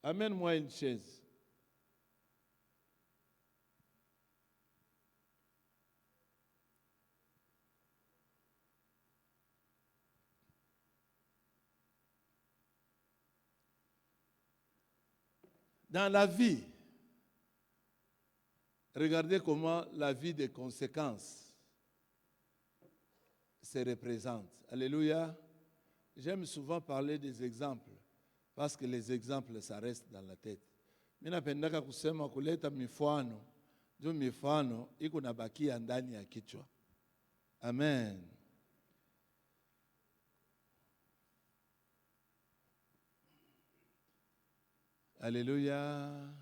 Amène-moi une chaise. Dans la vie, regardez comment la vie des conséquences se représente. Alléluia. J'aime souvent parler des exemples, parce que les exemples, ça reste dans la tête. Mimi napendaka kusema kuleta mifano, juu mifano iko nabakia ndani ya kichwa. Amen. Alléluia.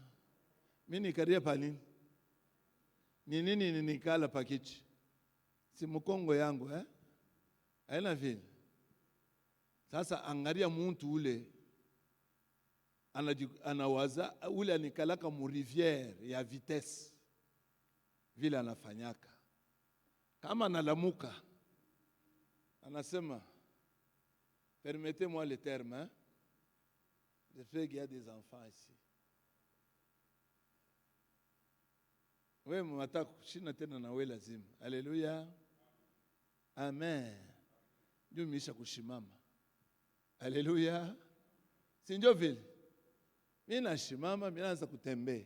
Mimi nikaria pali. Ni nini nikala pakichi? Si mkongo yangu haina vile. Sasa angalia muntu ule anawaza ule anikalaka mu rivière ya vitesse vile anafanyaka. Kama analamuka anasema permettez-moi le terme je sais qu'il y a des enfants ici. Wewe mwataka kushina tena na wewe lazima. Alléluia. Amen. Ndio misha kushimama. Alléluia. Si ndio vile. Mimi nashimama, mimi naanza kutembea.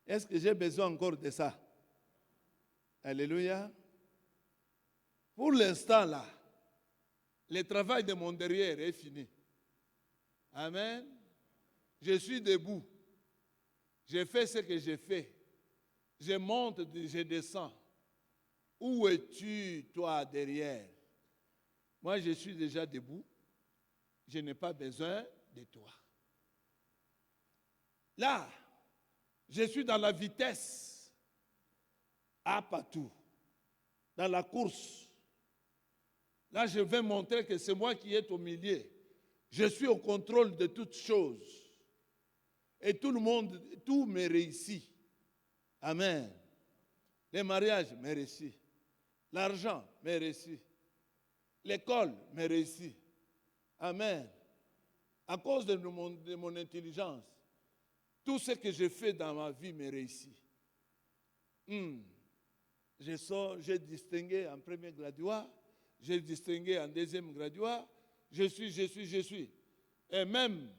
Est-ce que j'ai besoin encore de ça? Alléluia. Pour l'instant là, le travail de mon derrière est fini. Amen. Je suis debout. Je fais ce que j'ai fait. Je monte, je descends. Où es-tu, toi, derrière? Moi, je suis déjà debout. Je n'ai pas besoin de toi. Là, je suis dans la vitesse. À partout. Dans la course. Là, je vais montrer que c'est moi qui est au milieu. Je suis au contrôle de toutes choses. Et tout le monde, tout me réussit. Amen. Les mariages me réussit. L'argent me réussit. L'école me réussit. Amen. À cause de mon intelligence, tout ce que je fais dans ma vie me réussit. J'ai distingué en premier graduat, j'ai distingué en deuxième graduat, je suis. Et même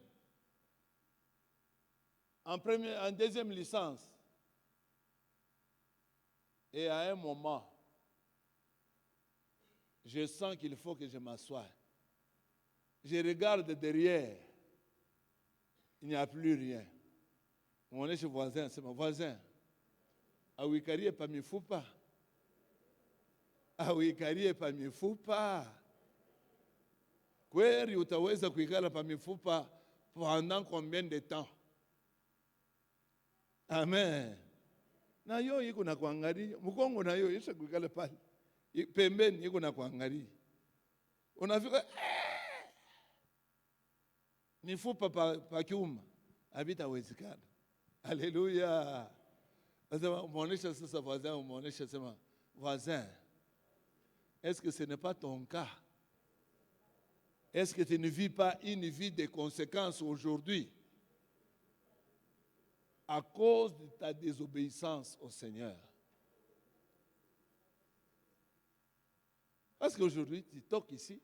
en deuxième licence, et à un moment, je sens qu'il faut que je m'assoie. Je regarde derrière, il n'y a plus rien. On est chez voisin, c'est mon voisin. Awikarie pa mifupa. Awikarie pa mifupa. Kweli utaweza kuikala pa mifupa pendant combien de temps? Amen. Na yo iko na kuangalia, mkongo na yo isha kuikala pale. Pembeni iko na kuangalia. Unafika mifupa pa kiuma havitawezekana. Alléluia. Umeonesha sasa voisin, umeonesha sema voisin. Est-ce que ce n'est pas ton cas? Est-ce que tu ne vis pas une vie de conséquences aujourd'hui à cause de ta désobéissance au Seigneur? Parce qu'aujourd'hui, tu toques ici,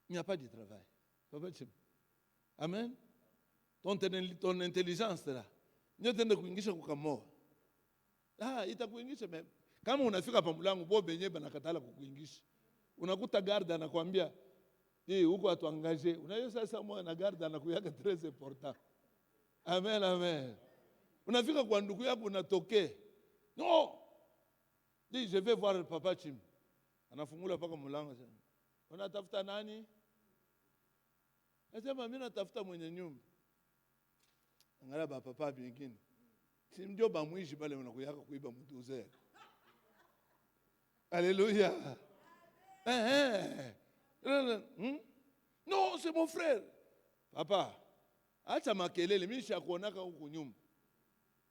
il n'y a pas de travail. Amen. Ton intelligence là, nyote kuingisha kukamoa. Itakuingisha meme. Kama unafika pa mlango bo benye banakatala kukuingisha. Unakuta garda anakuambia, huko atuangaje. Unajua sasa mwa na garda anakuyaga très important. Amen, amen. Unafika kwa ndugu yako unatokea. No. Je vais voir le papa Chim. Anafungula paka mlango sana. Unatafuta nani? Nasema mimi natafuta mwenye nyumba. Angalia papa bingine. Si ndio bamwishi pale unakuyaka kuiba mtu uzee. Alléluia. Non, c'est mon frère. Papa, acha makelele, mimi nishakuonaka huku nyumba.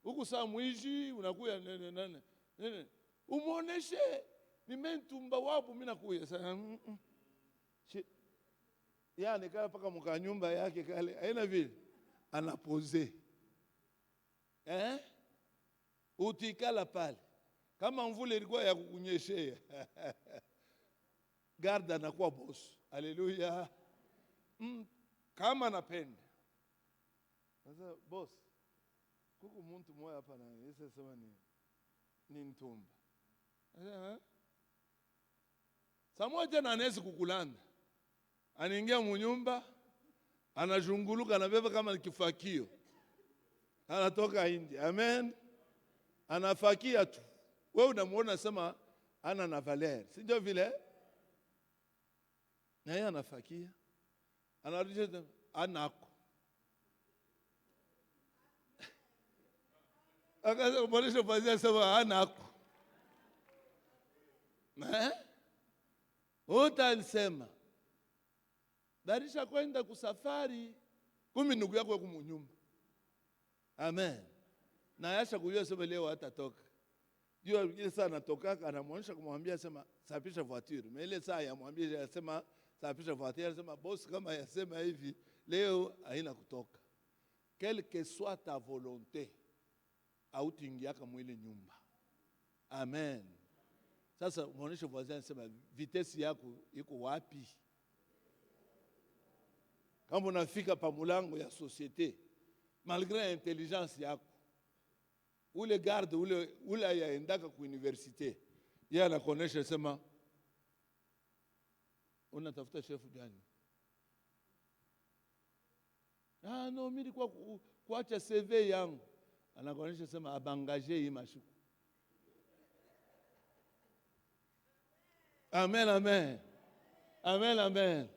Huku saa mwishi unakuya nene. Umuoneshe nimentumba wapo mimi nakuya. Yani kama paka mka nyumba yake kale haina vile. anaposé. Hein? Utikala pale. Kama mvula ilikuwa ya kukunyeshea. Garda anakuwa boss. Haleluya. Kama napenda. Sasa boss, kuku muntu mmoja hapa na yeye sema ni ntumba. Saa moja na anaweza kukulanda. Anaingia munyumba, anazunguluka, anabeba kama kifakio. Anatoka nje. Amen. Anafakia tu. Wewe unamuona sema ana na Valer. Si ndio vile? Na yeye anafakia. Anarudisha anako. Akaanza kuboresha fazia sema anako. Utanisema darisha kwenda kusafari 10 ndugu yako kumunyumba. Amen. Na yasha kujua sema leo hatatoka. Jua ile saa anatoka anamwonyesha kumwambia sema sapisha voiture. Mais ile saa yamwambia sema sapisha voiture, anasema boss kama yasema hivi leo haina kutoka. Quelle que soit ta volonté, autingia kama ile nyumba. Amen. Sasa muoneshe voisin anasema vitesi yako iko wapi? Kama unafika pa mulango ya société, malgré intelligence yako, ule garde ule yaendaka ku université, yeye anakuonesha sema unatafuta chef gani? No, mimi nilikuwa kuacha CV yangu. Anakuonesha sema abangaje hii mashuku. Amen, amen. Amen, amen.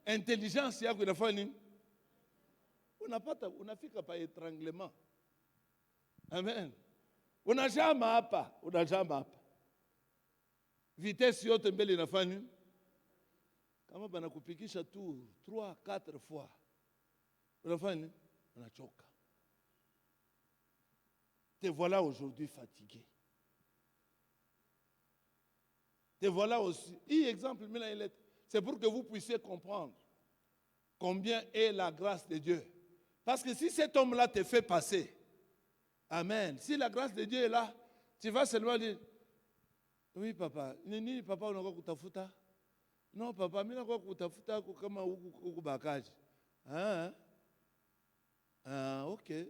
Intelligence yako inafanya nini? Unafika pa étranglement. Amen. Unajama hapa. Vitesi yote mbele inafanya nini? Kama bana kupikisha tu 3-4 fois. Unafanya nini? Unachoka. Te voilà aujourd'hui fatigué. Te voilà aussi. Exemple, c'est pour que vous puissiez comprendre combien est la grâce de Dieu. Parce que si cet homme-là te fait passer, amen, si la grâce de Dieu est là, tu vas seulement dire, oui papa, nini papa unakuwa kutafuta? Non papa, mimi nakuwa kutafuta kama huku bakaji. Okay.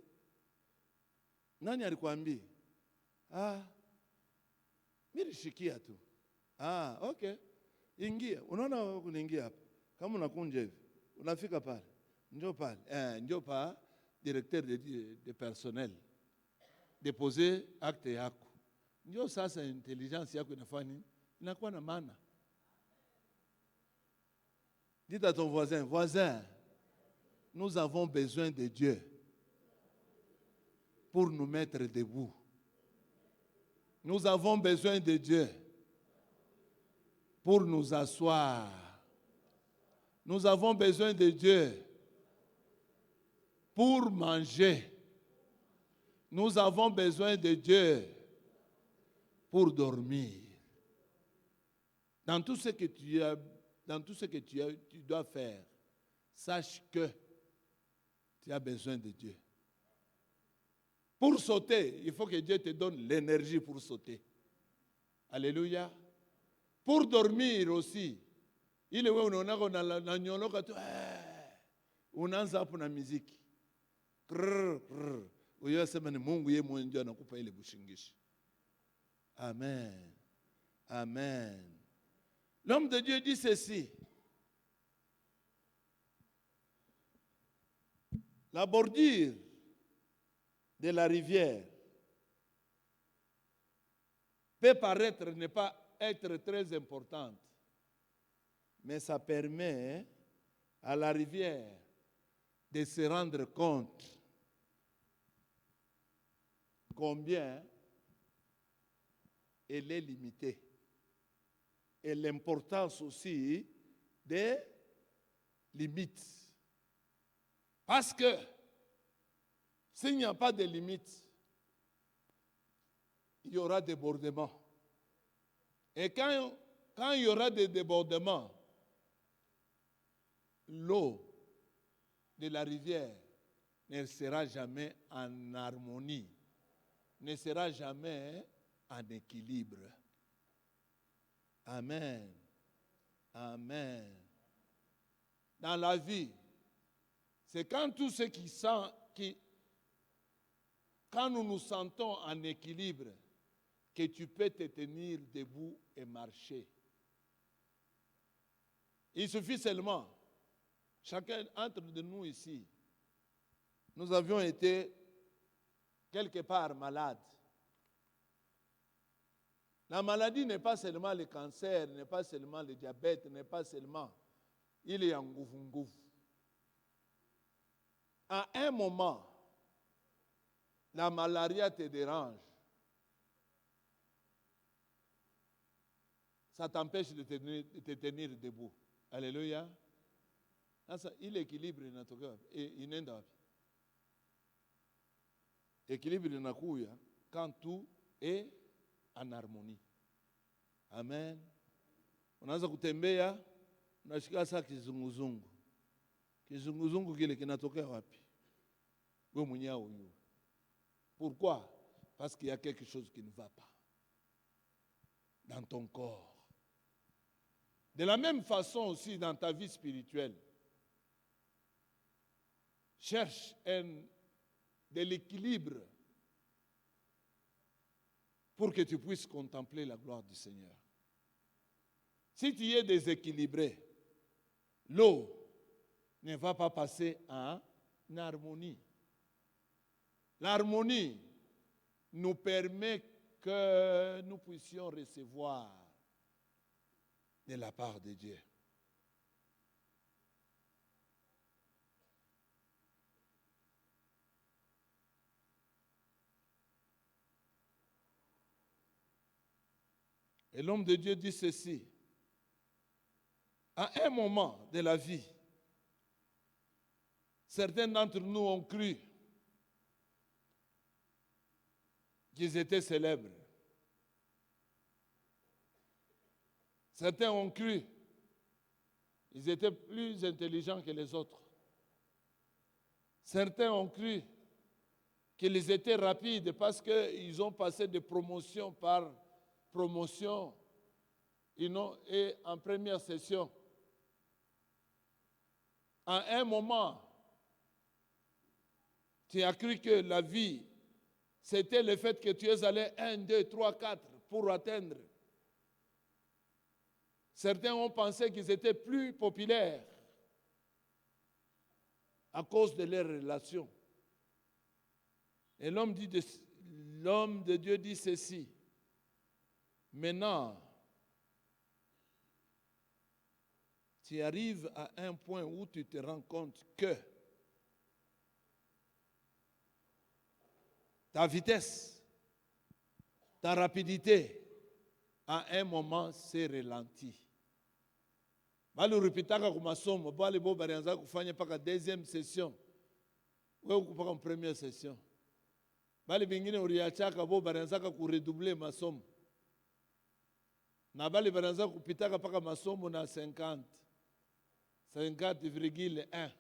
Nani alikwambia? Mimi nishikia tu. Okay. Ingia. Unaona kuingia hapa. Kama unakunja hivi, unafika pale. Njoo pale. Njoo pa directeur de personnel. Déposer acte yako. Njoo sasa intelligence yako inafanya nini? Inakuwa na maana. Dites à ton voisin, nous avons besoin de Dieu pour nous mettre debout. Nous avons besoin de Dieu pour nous asseoir. Nous avons besoin de Dieu pour manger. Nous avons besoin de Dieu pour dormir. Dans tout ce que tu dois faire, sache que tu as besoin de Dieu. Pour sauter, il faut que Dieu te donne l'énergie pour sauter. Alléluia. Pour dormir aussi. Ile wewe unaona na nyoloka tu unaanza hapo na muziki. Uyo sema ni Mungu yeye mwenyewe anakupa ile bushingishi. Amen. Amen. L'homme de Dieu dit ceci. La bordure de la rivière peut paraître ne pas être très importante, mais ça permet à la rivière de se rendre compte combien elle est limitée et l'importance aussi des limites. Parce que s'il n'y a pas de limites, il y aura débordement. Et quand il y aura des débordements, l'eau de la rivière ne sera jamais en harmonie, ne sera jamais en équilibre. Amen. Amen. Dans la vie, c'est quand tout ce quand nous nous sentons en équilibre, que tu peux te tenir debout et marcher. Il suffit seulement, chacun entre de nous ici, nous avions été quelque part malades. La maladie n'est pas seulement le cancer, n'est pas seulement le diabète, n'est pas seulement. Il est en ngouf. À un moment, la malaria te dérange. Ça t'empêche de te tenir debout. Alléluia. Il équilibre inenda. Équilibre inakuya quand tout est en harmonie. Amen. Unaanza kutembea, unashika saa kizunguzungu. Kizunguzungu kile kinatokea wapi? Wewe mwenyewe huyu. Pourquoi? Parce qu'il y a quelque chose qui ne va pas dans ton corps. De la même façon aussi dans ta vie spirituelle. Cherche de l'équilibre pour que tu puisses contempler la gloire du Seigneur. Si tu es déséquilibré, l'eau ne va pas passer en harmonie. L'harmonie nous permet que nous puissions recevoir de la part de Dieu. Et l'homme de Dieu dit ceci. À un moment de la vie, certains d'entre nous ont cru qu'ils étaient célèbres. Certains ont cru qu'ils étaient plus intelligents que les autres. Certains ont cru qu'ils étaient rapides parce qu'ils ont passé de promotion par promotion et en première session. À un moment, tu as cru que la vie, c'était le fait que tu es allé 1, 2, 3, 4 pour atteindre. Certains ont pensé qu'ils étaient plus populaires à cause de leurs relations. Et l'homme de Dieu dit ceci. Maintenant, tu arrives à un point où tu te rends compte que ta vitesse, ta rapidité, à un moment, s'est ralentie. Bali uripitaka kumasomo, bali bo barianza kufanya paka deuxième session. Wewe ukupaka première session. Bali bingine uriachaka bo barianza kuredoubler masomo. Na bali barianza kupitaka paka masomo na 50. 50,1.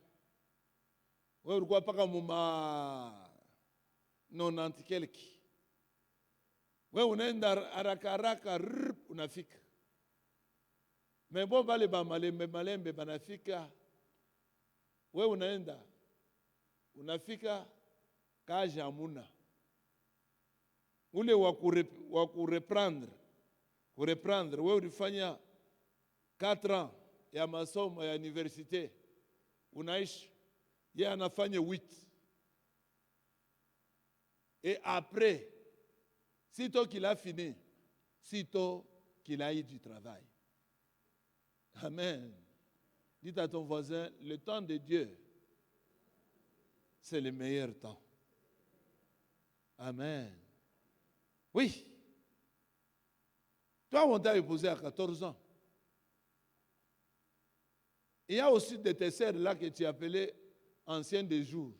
Wewe ulikuwa paka muma 90 kelki. Wewe unaenda haraka unafika. Mebo bale ba malembe banafika. Wewe unaenda unafika kaja hamuna. Ule wa kureprendre wewe ulifanya 4 ans ya masomo ya université unaishi yeye anafanya 8. Et après, sitôt qu'il a fini, sitôt qu'il a eu du travail. Amen. Dites à ton voisin, le temps de Dieu, c'est le meilleur temps. Amen. Oui. Toi, on t'a épousé à 14 ans. Il y a aussi des tes sœurs là que tu appelais anciens des jours.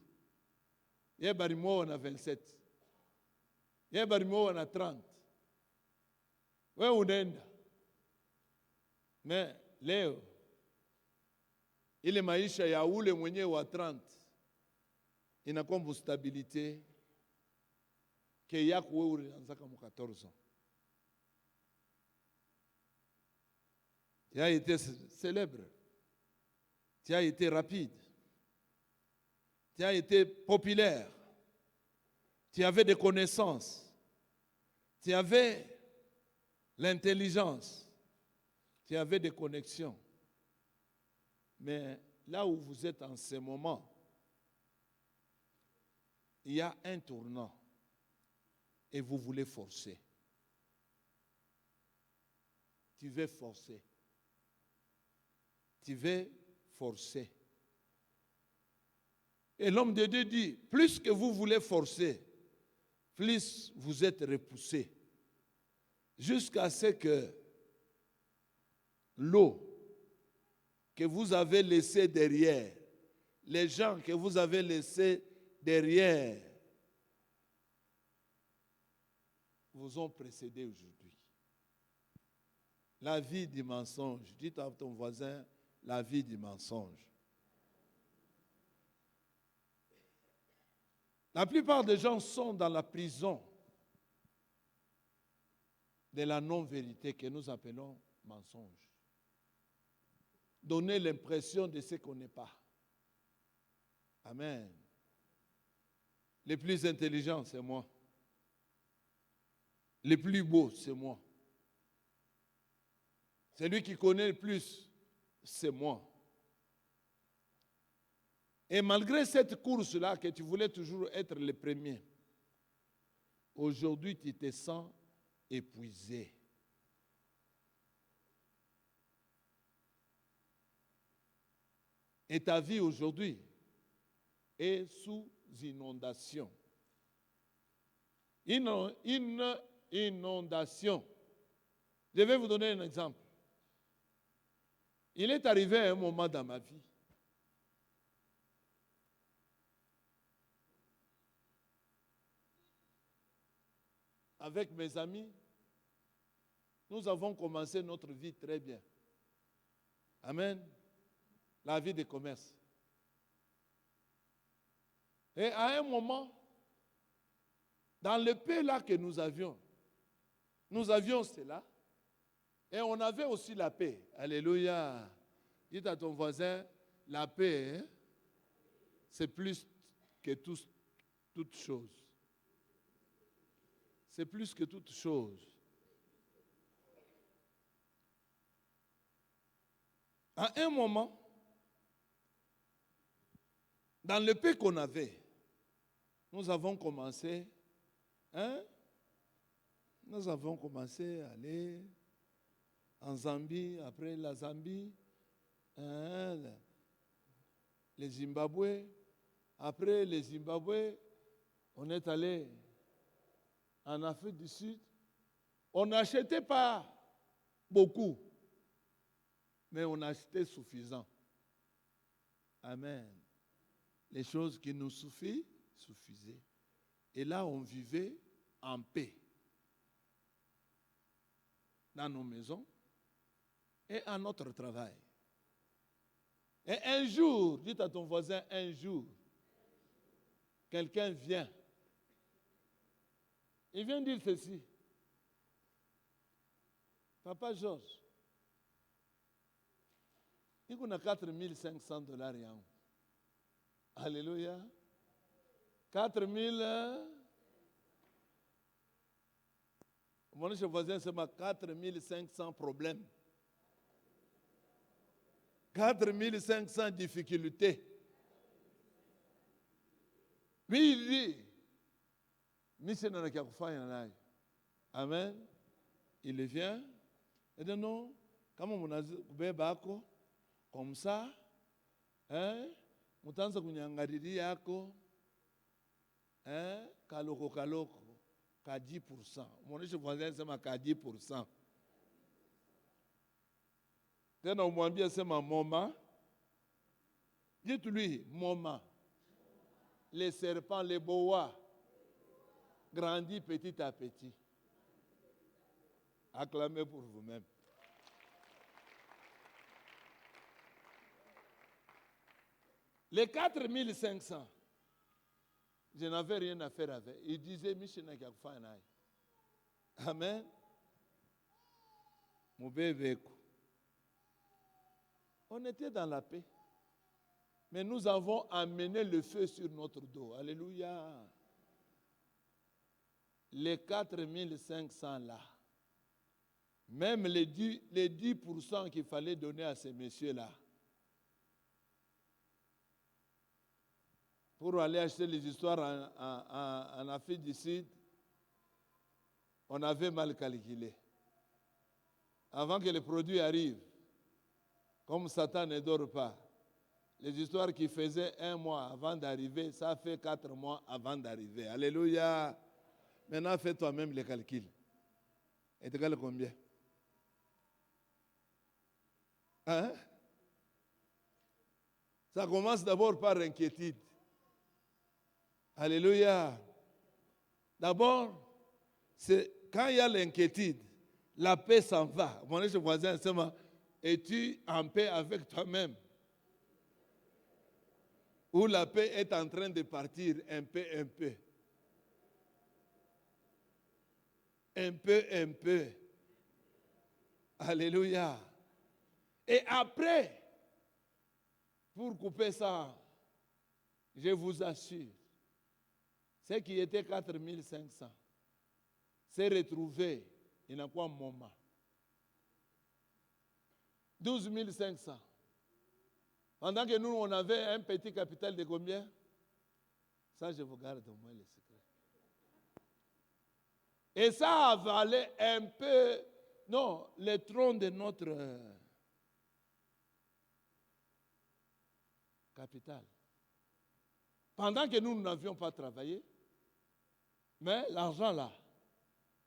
Il y a Barimo, on a 27. Il y a Barimo, on a 30. Oui, on est. Mais Léo, ile maisha ya ule mwenyewe wa 30 inakuwa stabilité ke yako wewe ulianzaka mu 14 ans. Tu as été célèbre, tu as été rapide, tu as été populaire, tu avais des connaissances, tu avais l'intelligence, tu avais des connexions. Mais là où vous êtes en ce moment, il y a un tournant et vous voulez forcer. Tu veux forcer. Tu veux forcer. Et l'homme de Dieu dit, plus que vous voulez forcer, plus vous êtes repoussé. Jusqu'à ce que l'eau que vous avez laissée derrière, les gens que vous avez laissés derrière, vous ont précédé aujourd'hui. La vie du mensonge. Dites à ton voisin, la vie du mensonge. La plupart des gens sont dans la prison de la non-vérité que nous appelons mensonge. Donner l'impression de ce qu'on n'est pas. Amen. Les plus intelligents, c'est moi. Les plus beaux, c'est moi. Celui qui connaît le plus, c'est moi. Et malgré cette course-là, que tu voulais toujours être le premier, aujourd'hui tu te sens épuisé. Et ta vie aujourd'hui est sous inondation. Une inondation. Je vais vous donner un exemple. Il est arrivé un moment dans ma vie avec mes amis, nous avons commencé notre vie très bien. Amen. La vie de commerce. Et à un moment, dans le pays là que nous avions cela, et on avait aussi la paix. Alléluia. Dites à ton voisin, la paix, hein, c'est plus que toute chose. C'est plus que toute chose. À un moment, dans le pays qu'on avait, nous avons commencé à aller en Zambie, après la Zambie, le Zimbabwe. Après le Zimbabwe, on est allé en Afrique du Sud. On n'achetait pas beaucoup, mais on achetait suffisant. Amen. Les choses qui nous suffisaient. Et là, on vivait en paix dans nos maisons et à notre travail. Et un jour, dites à ton voisin, un jour, quelqu'un vient. Il vient dire ceci. Papa Georges, il y a $4,500. Alléluia. 4,000. Mon voisin, c'est 4,500 problèmes. 4,500 difficultés. Puis il dit, amen. Il vient. Il dit non, comment on a comme ça, hein? Mutanza kunyangariri yako, hein? Kaloko, ka 10%. Mon voisin, c'est ma 10%. Tena umwambia sema moma. Dites-lui, moma. Les serpents, les boas, grandissent petit à petit. Acclamez pour vous-même. Les 4500, je n'avais rien à faire avec. Il disait, Michel Nakafanaï. Amen. On était dans la paix. Mais nous avons amené le feu sur notre dos. Alléluia. Les 4500 là. Même les 10% qu'il fallait donner à ces messieurs-là. Pour aller acheter les histoires en Afrique du Sud, on avait mal calculé. Avant que les produits arrivent, comme Satan ne dort pas, les histoires qui faisaient 1 mois avant d'arriver, ça fait 4 mois avant d'arriver. Alléluia. Maintenant, fais toi-même les calculs. Et tu gagnes combien? Hein? Ça commence d'abord par inquiétude. Alléluia. D'abord, c'est quand il y a l'inquiétude, la paix s'en va. Mon voisin, es-tu en paix avec toi-même? Ou la paix est en train de partir un peu, un peu. Un peu, un peu. Alléluia. Et après, pour couper ça, je vous assure, ce qui était 4500, s'est retrouvé, il n'a pas un moment. 12 500. Pendant que nous, on avait un petit capital de combien? Ça, je vous garde au moins le secret. Et ça avalait un peu, non, le tronc de notre capital. Pendant que nous n'avions pas travaillé, mais l'argent là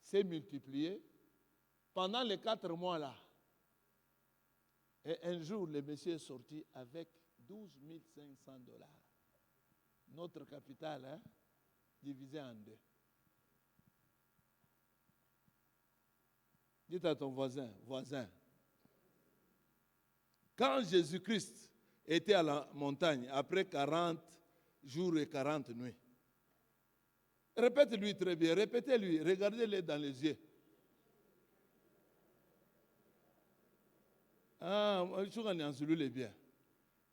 s'est multiplié pendant les 4 mois là. Et un jour, le monsieur est sorti avec 12 500 $. Notre capital, hein, divisé en 2. Dites à ton voisin, quand Jésus-Christ était à la montagne, après 40 jours et 40 nuits, répète-lui très bien, répétez-lui, regardez-le dans les yeux. Ah, je suis en celui bien.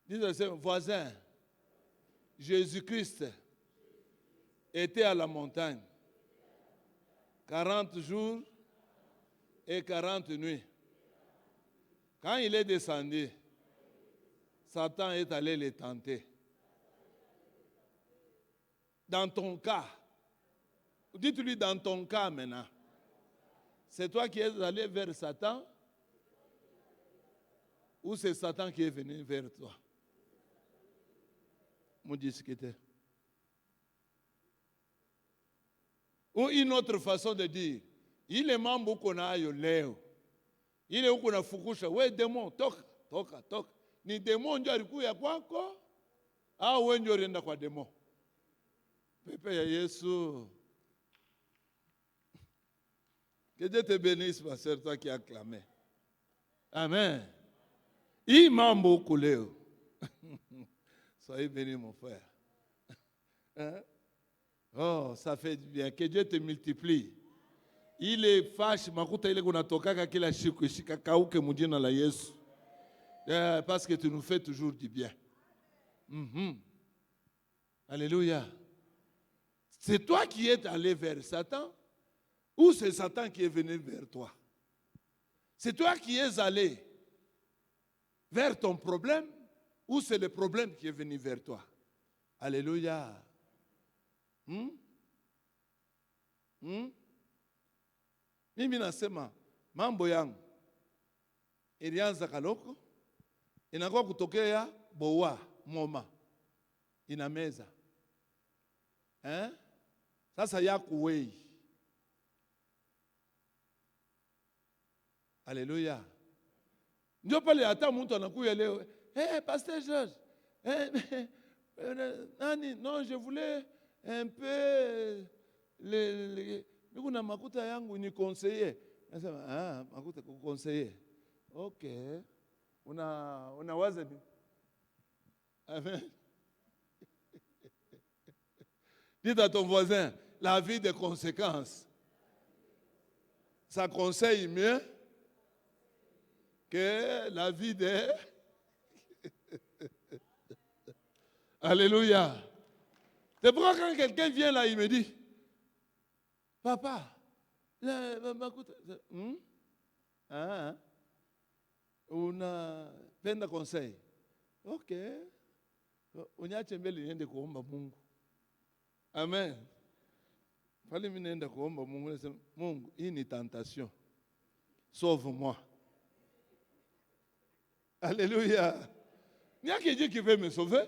Dites à son voisin, Jésus-Christ était à la montagne 40 jours et 40 nuits. Quand il est descendu, Satan est allé le tenter. Dans ton cas, dites-lui dans ton cas maintenant, c'est toi qui es allé vers Satan ou c'est Satan qui est venu vers toi? Mon discuter. Ou une autre façon de dire, il est membre qu'on a eu léo. Il est où qu'on a fukusha. Ouais, démon, toka. Ni démon ndio alikuya kwako au wewe ndio ulienda kwa démon? Pepe ya Yesu. Que Dieu te bénisse, ma sœur, toi qui as clamé. Amen. Il mambo kuleo. Soyez béni, mon frère. Hein? Oh, ça fait du bien. Que Dieu te multiplie. Il est fâche, makuta ile kunatokaka kila siku ishikakauke mjina la Yesu. Parce que tu nous fais toujours du bien. Alléluia. C'est toi qui es allé vers Satan ou c'est Satan qui est venu vers toi? C'est toi qui es allé vers ton problème ou c'est le problème qui est venu vers toi? Alléluia. Mimi nasema mambo yangu ilianza kaloko, inakuwa kutokea boa moma ina meza. Sasa yako wei. Alléluia. Ndio pale hata mtu anakuja leo, Pasteur Georges, non, je voulais un peu niko na makuta yangu ni conseiller. Nasema, makuta kukonseiller. Okay. Unawaza ni? Amen. Dites à ton voisin, la vie des conséquences. Ça conseille mieux que la vie des... Alléluia. C'est pourquoi quand quelqu'un vient là, il me dit, papa, on a plein de conseils. Ok. On y a tembele de kuomba Mungu. Amen. Fallait m'aider kuomba Mungu. Mungu, hii ni tentation. Sauve-moi. Alléluia. Il n'y a que Dieu qui veut me sauver.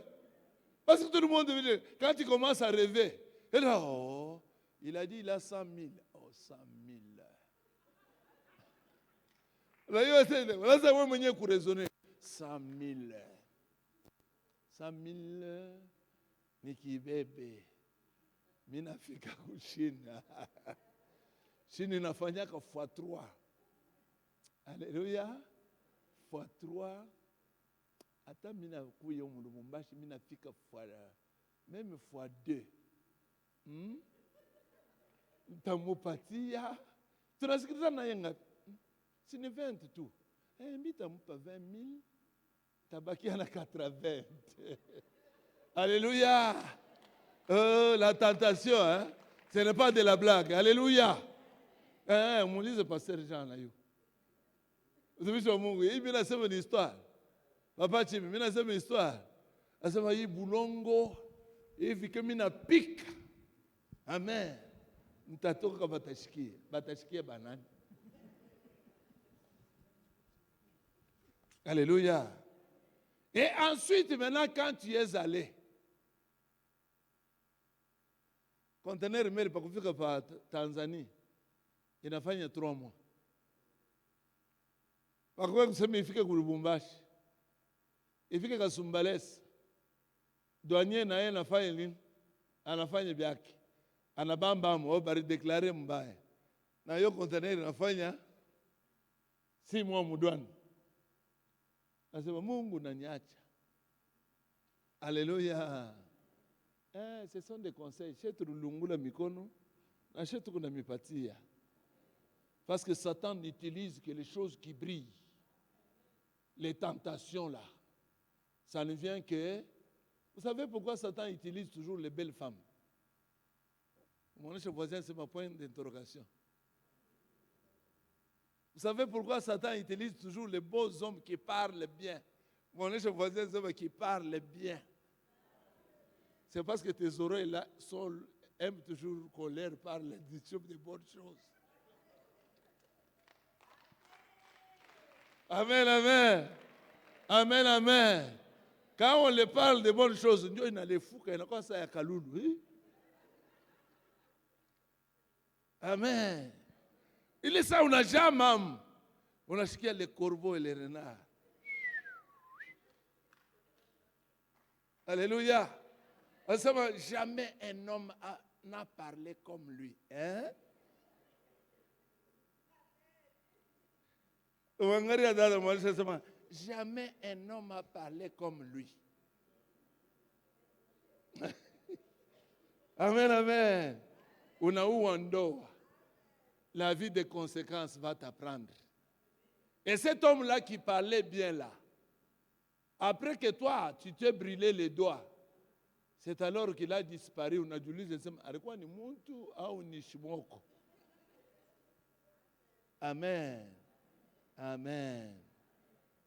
Parce que tout le monde veut dire, quand il commence à rêver, et là, oh, il a dit il a 100 000. Oh, 100 000. Là, ça va me raisonner. 100 000. 100 000. Niki bebe. Minafika kushina. Chini nafanyaka x3. Alléluia. x3. Ata mina kuya mu Lubumbashi mina fika même x2. Tamupatia. Tunasikiliza na yenga. Sini 20 tu. Mbita mupa 20 000. Tabakia na 80. Alléluia. La tentation, hein? Ce n'est pas de la blague. Alléluia. Mon dit le pasteur Jean là. Vous avez vu sur Mungu, il vient de une histoire. Papa Chimi, il vient de une histoire. Il s'est dit Boulongo, il vit comme une pique. Amen. Mtatoka batashiki, batashiki banane. Alléluia. Et ensuite, maintenant, quand tu es allé, conteneur mele pa kufika pa Tanzania inafanya 3 mois. Pakwe kusema ifike ku Lubumbashi. Ifike Kasumbalesa. Douanier na yeye anafanya nini? Anafanya vyake. Anabamba mo bari declarer mbaya. Na hiyo conteneur inafanya 6 mois mudwani. Nasema Mungu naniacha. Alléluia. Ce sont des conseils. Parce que Satan n'utilise que les choses qui brillent. Les tentations là. Ça ne vient que... Vous savez pourquoi Satan utilise toujours les belles femmes? Mon cher voisin, c'est ma point d'interrogation. Vous savez pourquoi Satan utilise toujours les beaux hommes qui parlent bien? Mon cher voisin, c'est qui parlent bien. C'est parce que tes oreilles là aiment toujours qu'on leur parle de bonnes choses. Amen, amen. Amen, amen. Quand on leur parle de bonnes choses, Dieu il a les fous, il a quoi ça à Kaloulou. Amen. Il est ça, on n'a jamais. On a chiqué les corbeaux et les renards. Alléluia. Jamais un homme n'a parlé comme lui. Hein? Jamais un homme n'a parlé comme lui. Amen, amen. La vie des conséquences va t'apprendre. Et cet homme-là qui parlait bien là, après que toi, tu t'es brûlé les doigts, c'est alors qu'il a disparu. On a dû lui dire, amen. Amen.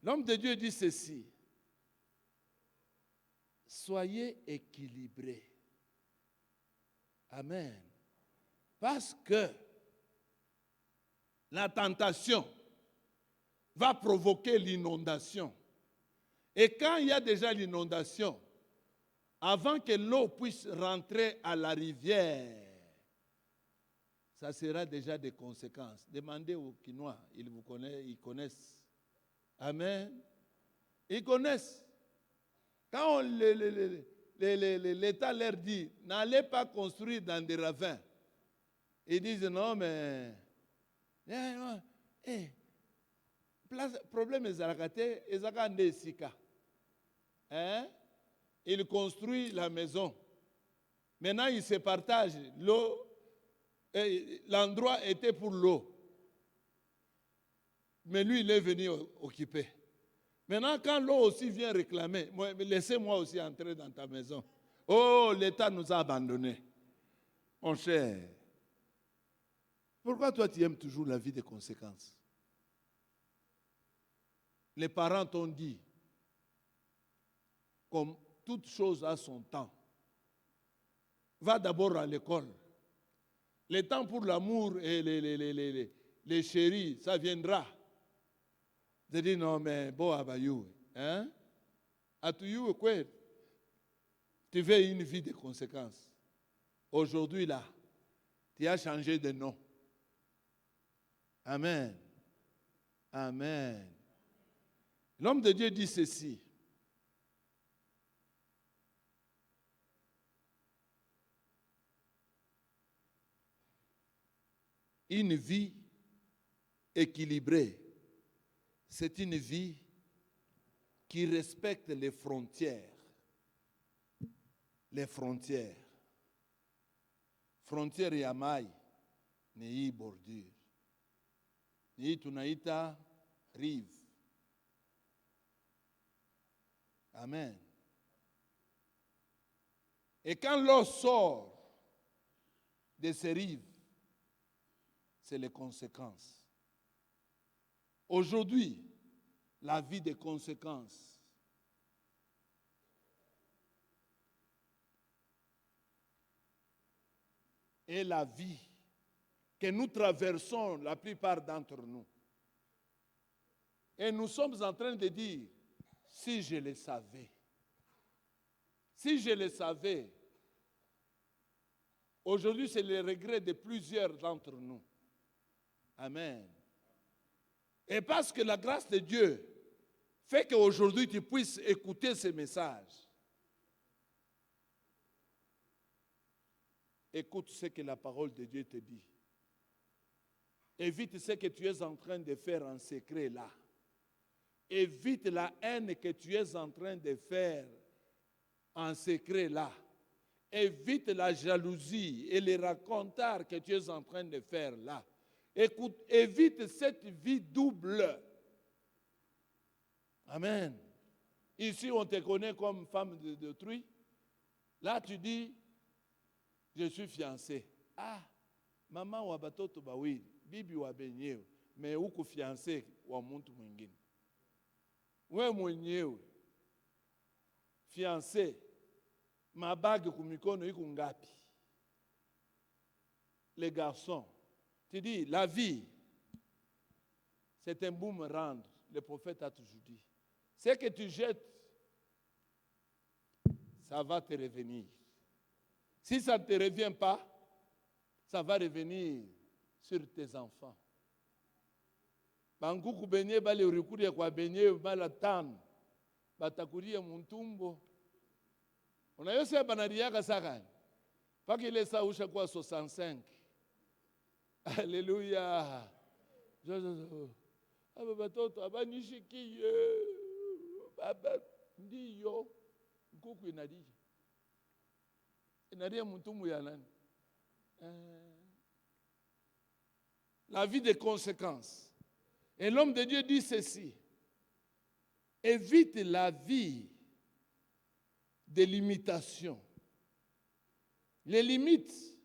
L'homme de Dieu dit ceci. Soyez équilibrés. Amen. Parce que la tentation va provoquer l'inondation. Et quand il y a déjà l'inondation, avant que l'eau puisse rentrer à la rivière, ça sera déjà des conséquences. Demandez aux Quinois, ils connaissent. Amen. Ils connaissent. Quand l'État leur dit, n'allez pas construire dans des ravins, ils disent non, mais... problème est Zarakate, et Zakande Sika. Hein? Il construit la maison. Maintenant, ils se partagent. L'eau, l'endroit était pour l'eau. Mais lui, il est venu occuper. Maintenant, quand l'eau aussi vient réclamer, laissez-moi aussi entrer dans ta maison. Oh, l'État nous a abandonnés. Mon cher, pourquoi toi tu aimes toujours la vie des conséquences? Les parents t'ont dit, comme toute chose a son temps, va d'abord à l'école. Le temps pour l'amour et les chéris, ça viendra. Je dis non, mais bon, abayou, hein? Atuyou, quoi? Tu veux une vie de conséquences. Aujourd'hui, là, tu as changé de nom. Amen. Amen. L'homme de Dieu dit ceci. Une vie équilibrée, c'est une vie qui respecte les frontières. Les frontières. Frontières ya mai ni hii bordure. Ni hii tunaita rive. Amen. Et quand l'eau sort de ces rives, c'est les conséquences. Aujourd'hui, la vie des conséquences. Et la vie que nous traversons, la plupart d'entre nous. Et nous sommes en train de dire, si je le savais, si je le savais, aujourd'hui c'est le regret de plusieurs d'entre nous. Amen. Et parce que la grâce de Dieu fait qu'aujourd'hui tu puisses écouter ce message. Écoute ce que la parole de Dieu te dit. Évite ce que tu es en train de faire en secret là. Évite la haine que tu es en train de faire en secret là. Évite la jalousie et les racontards que tu es en train de faire là. Écoute, évite cette vie double. Amen. Ici, on te connaît comme femme d'autrui. Là, tu dis, je suis fiancé. Ah, maman wa batoto bawili, bibi wa benyewe, mais uko fiancé wa muntu mwingine. We mwenyewe, fiancé, mabagi kumikono iko ngapi? Les garçons, tu dis, la vie, c'est un boomerang, le prophète a toujours dit. Ce que tu jettes, ça va te revenir. Si ça ne te revient pas, ça va revenir sur tes enfants. Banguku benye bale urikuria kwa benye bala tano. Batakuria muntumbo. Unayose banariaka sakani. Paki ile sausha kwa 65. Alléluia. Aba batoto abanishikiye. Baba ndiyo. Nkuku inadije. Inadia muntumbo ya nani? La vie des conséquences. Et l'homme de Dieu dit ceci. Évite la vie des limitations. Les limites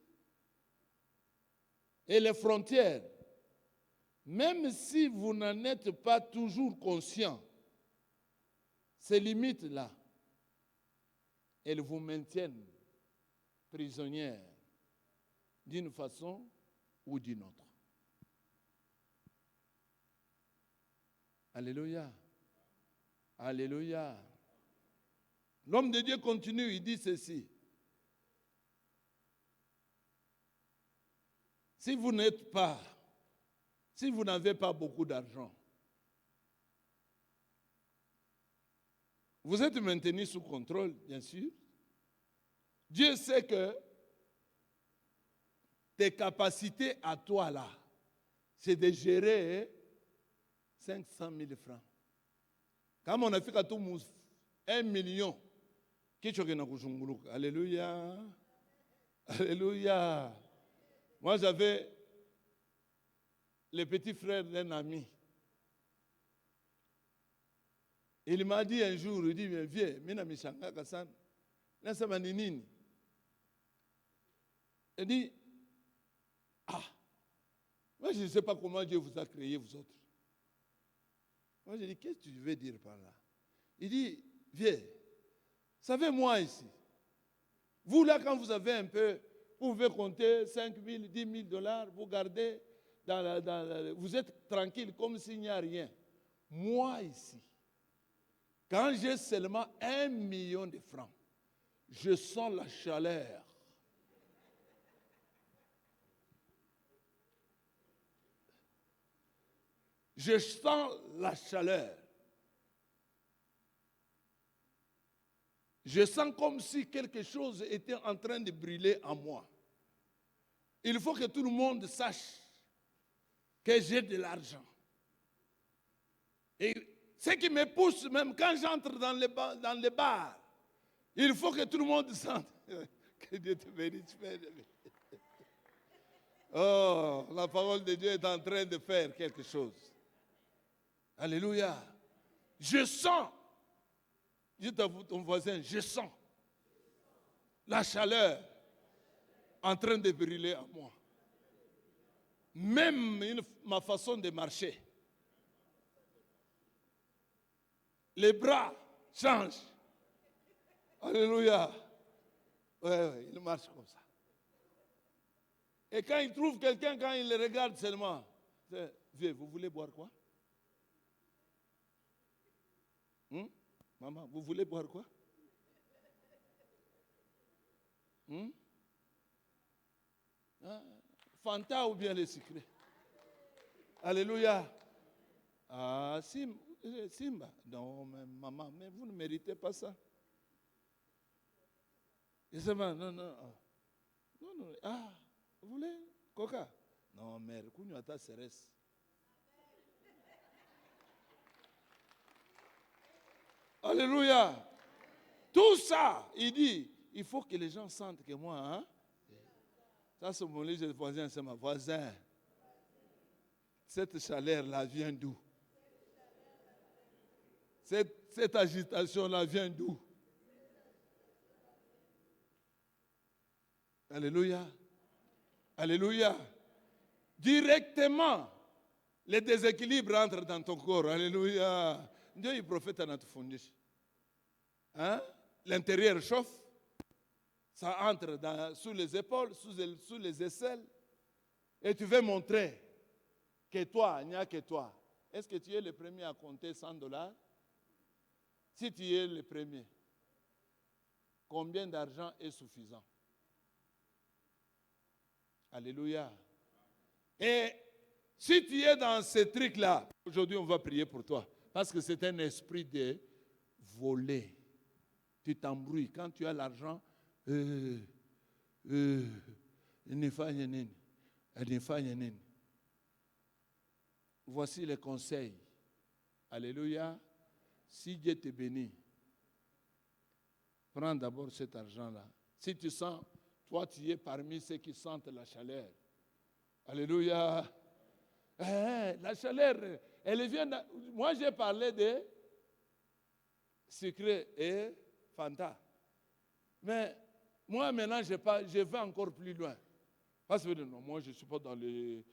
et les frontières, même si vous n'en êtes pas toujours conscient, ces limites-là, elles vous maintiennent prisonnières d'une façon ou d'une autre. Alléluia. Alléluia. L'homme de Dieu continue, il dit ceci. Si vous n'êtes pas, si vous n'avez pas beaucoup d'argent, vous êtes maintenu sous contrôle, bien sûr. Dieu sait que tes capacités à toi là, c'est de gérer 500 000 francs. Comme on a fait à tout 1 million, qui est-ce que nous avons? Alléluia. Alléluia. Moi, j'avais le petit frère d'un ami. Il m'a dit un jour, il dit, viens, mina mishanga kasan, nasema ni nini? Il dit, moi je ne sais pas comment Dieu vous a créé, vous autres. Moi je dis, qu'est-ce que tu veux dire par là? Il dit, viens, savez moi ici, vous là quand vous avez un peu, vous pouvez compter 5 000, 10 000 dollars, vous gardez, vous êtes tranquille comme s'il n'y a rien. Moi ici, quand j'ai seulement 1 million de francs, je sens la chaleur. Je sens la chaleur. Je sens comme si quelque chose était en train de brûler en moi. Il faut que tout le monde sache que j'ai de l'argent. Et ce qui me pousse, même quand j'entre dans les bars, il faut que tout le monde sente. Que Dieu te bénisse, Père. Oh, la parole de Dieu est en train de faire quelque chose. Alléluia. Je sens. Dis à ton voisin, je sens la chaleur en train de brûler en moi. Même ma façon de marcher. Les bras changent. Alléluia. Ouais, il marche comme ça. Et quand il trouve quelqu'un, quand il le regarde seulement, il dit, viens, vous voulez boire quoi? Maman, vous voulez boire quoi? Fanta ou bien les sucrés? Alléluia. Ah, Simba. Non, mais maman, mais vous ne méritez pas ça. Et c'est non, non. Non. Ah, vous voulez Coca? Non, mère, Kounyata Ceres. Alléluia. Tout ça, il dit, il faut que les gens sentent que moi, ça c'est mon léger voisin, c'est ma voisin. Cette chaleur-là vient d'où? Cette agitation-là vient d'où? Alléluia. Alléluia. Directement, les déséquilibres entrent dans ton corps. Alléluia. Dieu est prophète à notre fondation. L'intérieur chauffe. Ça entre sous les épaules, sous les aisselles. Et tu veux montrer que toi, il n'y a que toi. Est-ce que tu es le premier à compter 100 dollars? Si tu es le premier, combien d'argent est suffisant? Alléluia. Et si tu es dans ce truc-là, aujourd'hui on va prier pour toi. Parce que c'est un esprit de voler. Tu t'embrouilles. Quand tu as l'argent, voici les conseils. Alléluia. Si Dieu te bénit, prends d'abord cet argent-là. Si tu sens, toi tu es parmi ceux qui sentent la chaleur. Alléluia. La chaleur, elle vient. Moi j'ai parlé de sucré et Fanta. Mais moi maintenant je vais encore plus loin. Parce que non, moi je ne suis pas dans les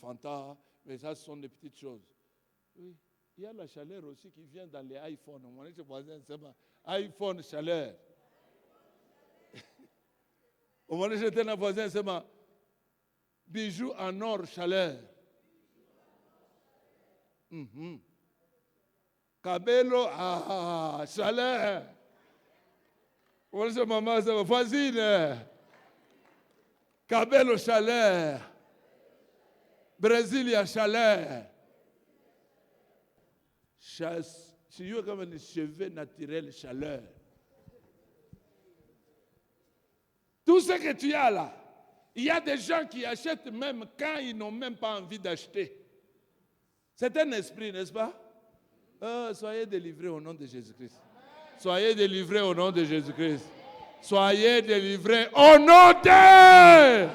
Fanta, mais ça ce sont des petites choses. Oui. Il y a la chaleur aussi qui vient dans les iPhones. Moi, je voisin, c'est pas iPhone chaleur. Au moment où j'étais dans le voisin, c'est ma bijoux en or chaleur. Cabello, chaleur. Moi, c'est maman, c'est ma voisine. Cabello chaleur. Brésil, il y a chaleur. Si vous avez comme des cheveux naturels, chaleur. Tout ce que tu as là, il y a des gens qui achètent même quand ils n'ont même pas envie d'acheter. C'est un esprit, n'est-ce pas? Soyez délivrés au nom de Jésus-Christ. Soyez délivrés au nom de Jésus-Christ. Soyez délivrés au nom de...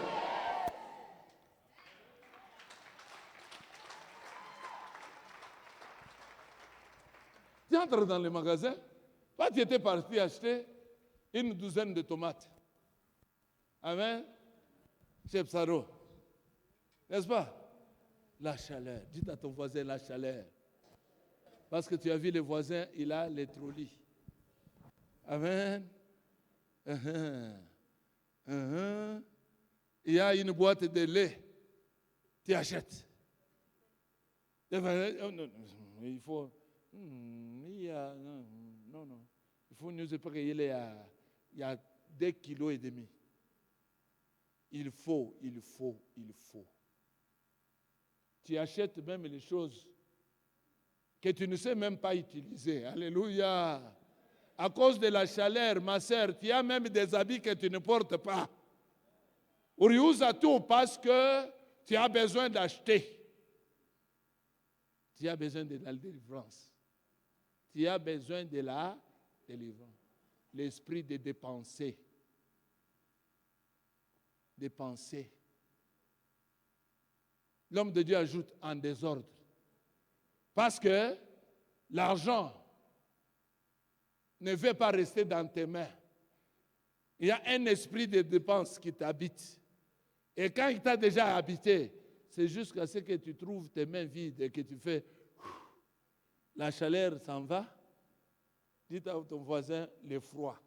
Tu entres dans le magasin, toi tu étais parti acheter une douzaine de tomates. Amen. Chef Saro. N'est-ce pas? La chaleur. Dites à ton voisin la chaleur. Parce que tu as vu le voisin, il a les trolleys. Amen. Il y a une boîte de lait. Tu achètes. Il faut... non. Il faut nous dire qu'il y a 2,5 kilos. Il faut. Tu achètes même les choses que tu ne sais même pas utiliser. Alléluia. À cause de la chaleur, ma sœur, tu as même des habits que tu ne portes pas. Uriusa tout parce que tu as besoin d'acheter. Tu as besoin de la délivrance. Tu as besoin de la délivrance. L'esprit de dépenser. Dépenser. L'homme de Dieu ajoute en désordre. Parce que l'argent ne veut pas rester dans tes mains. Il y a un esprit de dépense qui t'habite. Et quand il t'a déjà habité, c'est jusqu'à ce que tu trouves tes mains vides et que tu fais, la chaleur s'en va. Dites à ton voisin, le froid.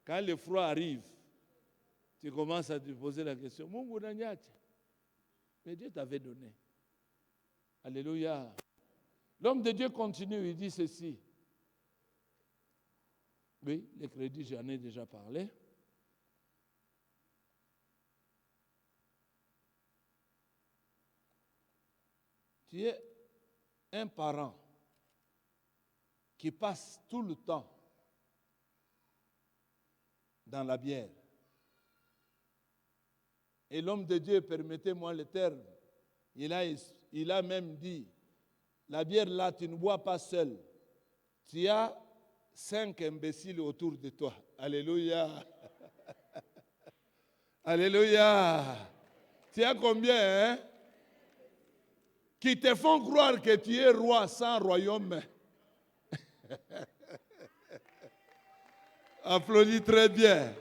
Quand le froid arrive, tu commences à te poser la question, mais Dieu t'avait donné. Alléluia. L'homme de Dieu continue, il dit ceci. Oui, les crédits, j'en ai déjà parlé. Tu es un parent qui passe tout le temps dans la bière. Et l'homme de Dieu, permettez-moi le terme, il a même dit, la bière là, tu ne bois pas seul. Tu as 5 imbéciles autour de toi. Alléluia. Alléluia. Tu as combien, hein? Qui te font croire que tu es roi sans royaume. Applaudis très bien.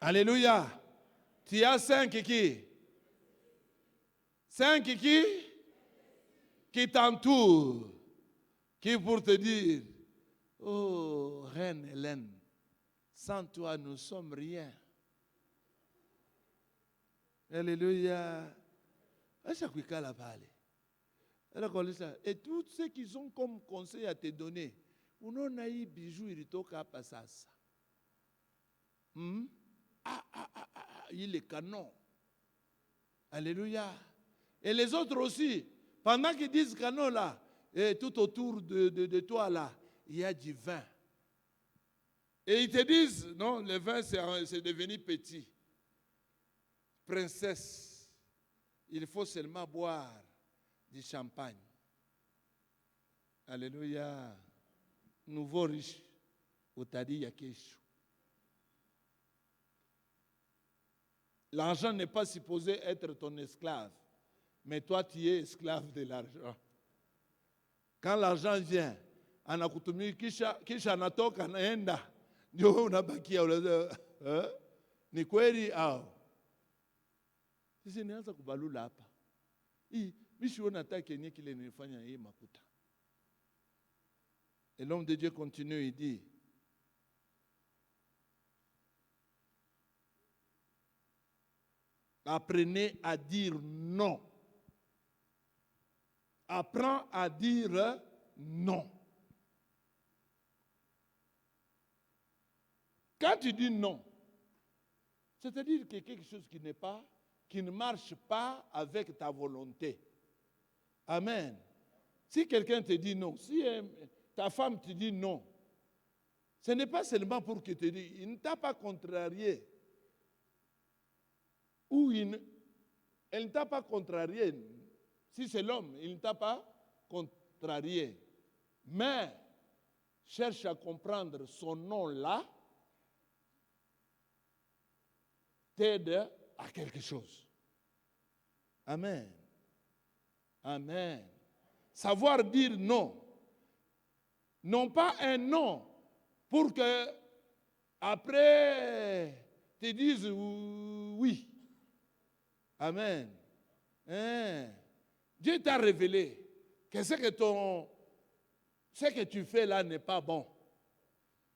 Alléluia. Tu as 5 qui? 5 qui t'entourent. Qui pour te dire, oh, Reine Hélène, sans toi, nous ne sommes rien. Alléluia. Et tous ceux qui ont comme conseil à te donner, on a eu bijoux, il toque à passer ça. Il est canon. Alléluia. Et les autres aussi, pendant qu'ils disent canon là, et tout autour de toi là, il y a du vin. Et ils te disent, non, le vin c'est devenu petit. Princesse, il faut seulement boire du champagne. Alléluia. Nouveau riche, Otadi Yakeshu. L'argent n'est pas supposé être ton esclave, mais toi tu es esclave de l'argent. Quand l'argent vient, anakutumi kisha anatoka naenda, ndio unabakia ni kweli au? Sisi nianza kubalula hapa. Mishiona hata kenye kile nilifanya hii makuta. Et l'homme de Dieu continue, il dit, apprenez à dire non. Apprends à dire non. Quand tu dis non, c'est-à-dire que quelque chose qui ne marche pas avec ta volonté. Amen. Si quelqu'un te dit non, si ta femme te dit non, ce n'est pas seulement pour que te dise, il ne t'a pas contrarié. Ou elle ne t'a pas contrarié. Si c'est l'homme, il ne t'a pas contrarié. Mais cherche à comprendre son nom-là, t'aide à quelque chose. Amen. Amen. Savoir dire non. Non pas un non pour que après te disent oui. Amen. Hein? Dieu t'a révélé que ce que tu fais là n'est pas bon.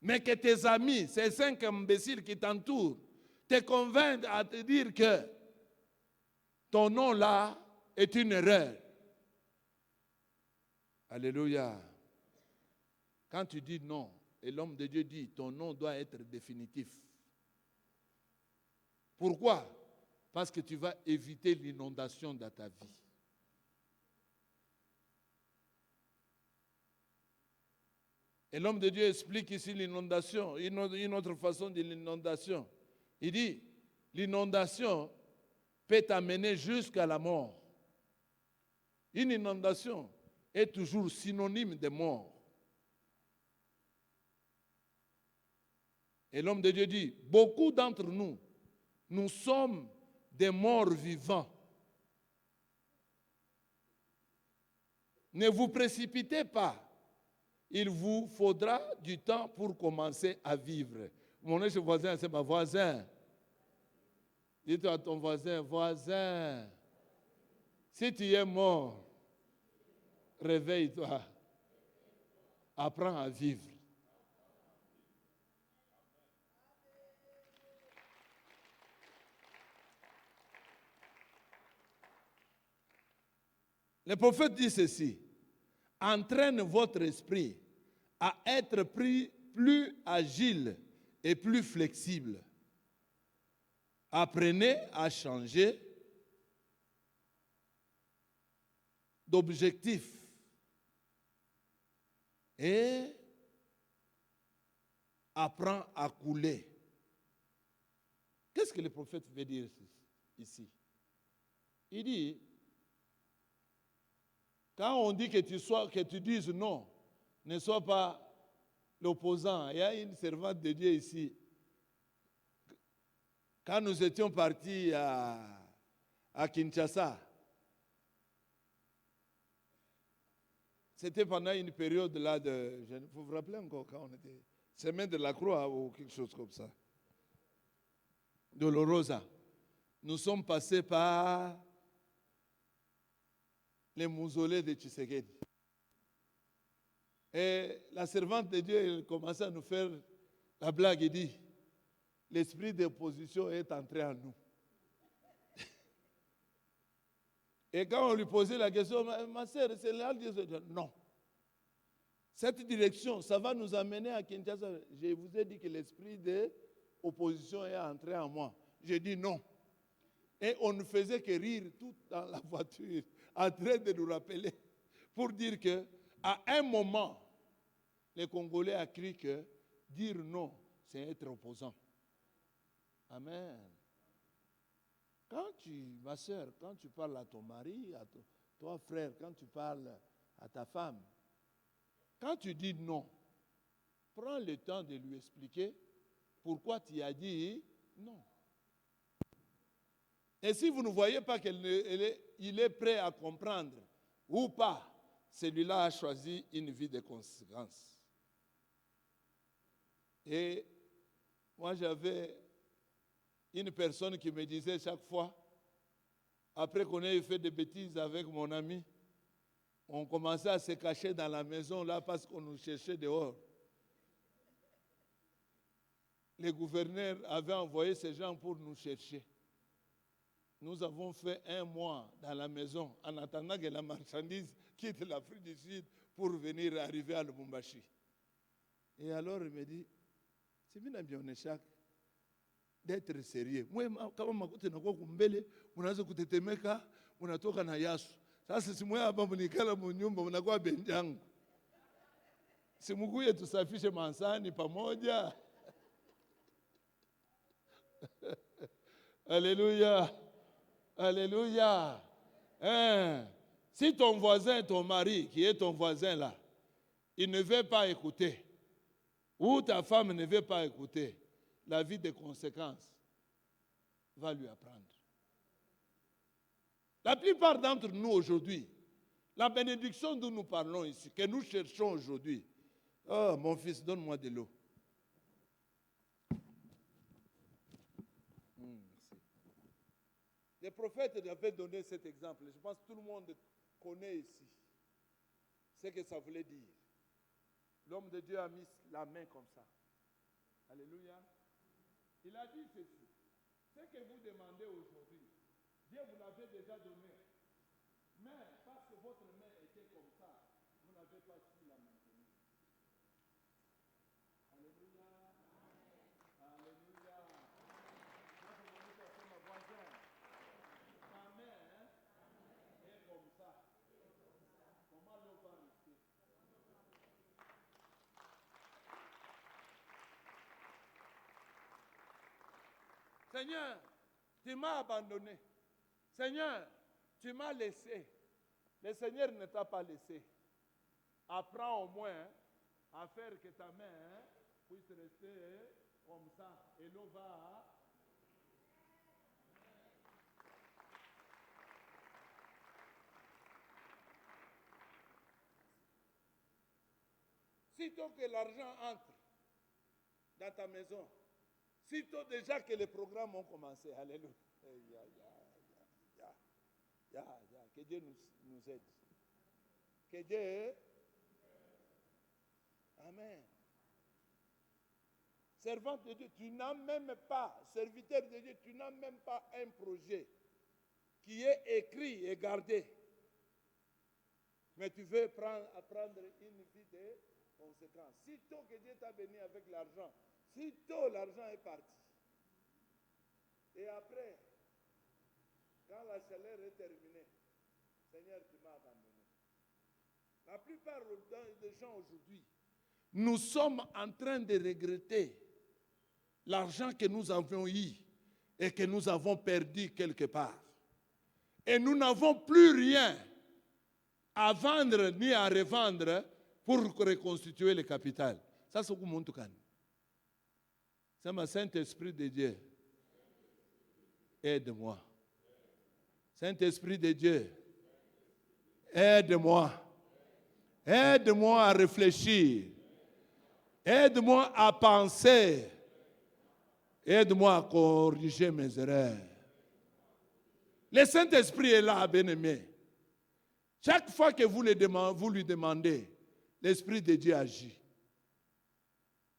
Mais que tes amis, ces 5 imbéciles qui t'entourent, te convainquent à te dire que ton nom là est une erreur. Alléluia. Quand tu dis non, et l'homme de Dieu dit, ton nom doit être définitif. Pourquoi? Parce que tu vas éviter l'inondation dans ta vie. Et l'homme de Dieu explique ici l'inondation, une autre façon de l'inondation. Il dit, l'inondation peut t'amener jusqu'à la mort. Une inondation est toujours synonyme de mort. Et l'homme de Dieu dit, beaucoup d'entre nous, nous sommes des morts vivants. Ne vous précipitez pas. Il vous faudra du temps pour commencer à vivre. Mon voisin, c'est ma voisin. Dis-toi à ton voisin, voisin, si tu es mort, réveille-toi. Apprends à vivre. Le prophète dit ceci, entraîne votre esprit à être plus agile et plus flexible. Apprenez à changer d'objectif et apprends à couler. Qu'est-ce que le prophète veut dire ici? Il dit, quand on dit que tu dises non, ne sois pas l'opposant. Il y a une servante de Dieu ici. Quand nous étions partis à Kinshasa, c'était pendant une période là de, vous vous rappelez encore quand on était, semaine de la croix ou quelque chose comme ça, Dolorosa. Nous sommes passés par les mausolées de Tshisekedi. Et la servante de Dieu elle commençait à nous faire la blague et dit, l'esprit d'opposition est entré en nous. Et quand on lui posait la question, ma sœur, c'est là, elle disait, non. Cette direction, ça va nous amener à Kinshasa. Je vous ai dit que l'esprit d'opposition est entré en moi. J'ai dit non. Et on ne faisait que rire tout dans la voiture, en train de nous rappeler, pour dire qu'à un moment, les Congolais ont cru que dire non, c'est être opposant. Amen. Ma soeur, quand tu parles à ton mari, à toi frère, quand tu parles à ta femme, quand tu dis non, prends le temps de lui expliquer pourquoi tu as dit non. Et si vous ne voyez pas qu'il est prêt à comprendre ou pas, celui-là a choisi une vie de conséquences. Et moi, j'avais une personne qui me disait chaque fois, après qu'on ait fait des bêtises avec mon ami, on commençait à se cacher dans la maison là parce qu'on nous cherchait dehors. Les gouverneurs avaient envoyé ces gens pour nous chercher. Nous avons fait 1 mois dans la maison en attendant que la marchandise quitte l'Afrique du Sud pour venir arriver à Lubumbashi. Et alors il me dit, c'est bien d'être sérieux. Moi, kama makuti nakuwa kumbele, unaanza kutetemeka, unatoka na yasu. Sasa si mwe hapa mnikala mnyumba mnakuwa benjangu. Simukuye tusafishe mansani pamoja. Alléluia. Alléluia. Si ton voisin, ton mari, qui est ton voisin là, il ne veut pas écouter, ou ta femme ne veut pas écouter, la vie des conséquences va lui apprendre. La plupart d'entre nous aujourd'hui, la bénédiction dont nous parlons ici, que nous cherchons aujourd'hui, oh mon fils, donne-moi de l'eau. Merci. Les prophètes avaient donné cet exemple. Je pense que tout le monde connaît ici ce que ça voulait dire. L'homme de Dieu a mis la main comme ça. Alléluia. Il a dit ceci. Ce que vous demandez aujourd'hui, Dieu vous l'avait déjà donné. Mais parce que votre main était comme ça, vous n'avez pas su la maintenir. Alléluia. Alléluia. Quand vous venez à ma voisin, ta main est comme ça. Comment l'eau va rester? Seigneur, tu m'as abandonné. Seigneur, tu m'as laissé. Le Seigneur ne t'a pas laissé. Apprends au moins à faire que ta main puisse rester comme ça. Et l'eau va. Sitôt que l'argent entre dans ta maison, sitôt déjà que les programmes ont commencé, alléluia. Que Dieu nous aide. Que Dieu. Amen. Servante de Dieu, tu n'as même pas, serviteur de Dieu, tu n'as même pas un projet qui est écrit et gardé. Mais tu veux apprendre une vie de conséquences. Sitôt que Dieu t'a béni avec l'argent, sitôt l'argent est parti. Et après, quand la chaleur est terminée, Seigneur, tu m'as abandonné. La plupart des gens aujourd'hui, nous sommes en train de regretter l'argent que nous avions eu et que nous avons perdu quelque part. Et nous n'avons plus rien à vendre ni à revendre pour reconstituer le capital. Ça, c'est comme tout cas. C'est ma Saint-Esprit de Dieu. Aide-moi. Saint-Esprit de Dieu, aide-moi. Aide-moi à réfléchir. Aide-moi à penser. Aide-moi à corriger mes erreurs. Le Saint-Esprit est là, bien-aimé. Chaque fois que vous lui demandez, l'Esprit de Dieu agit.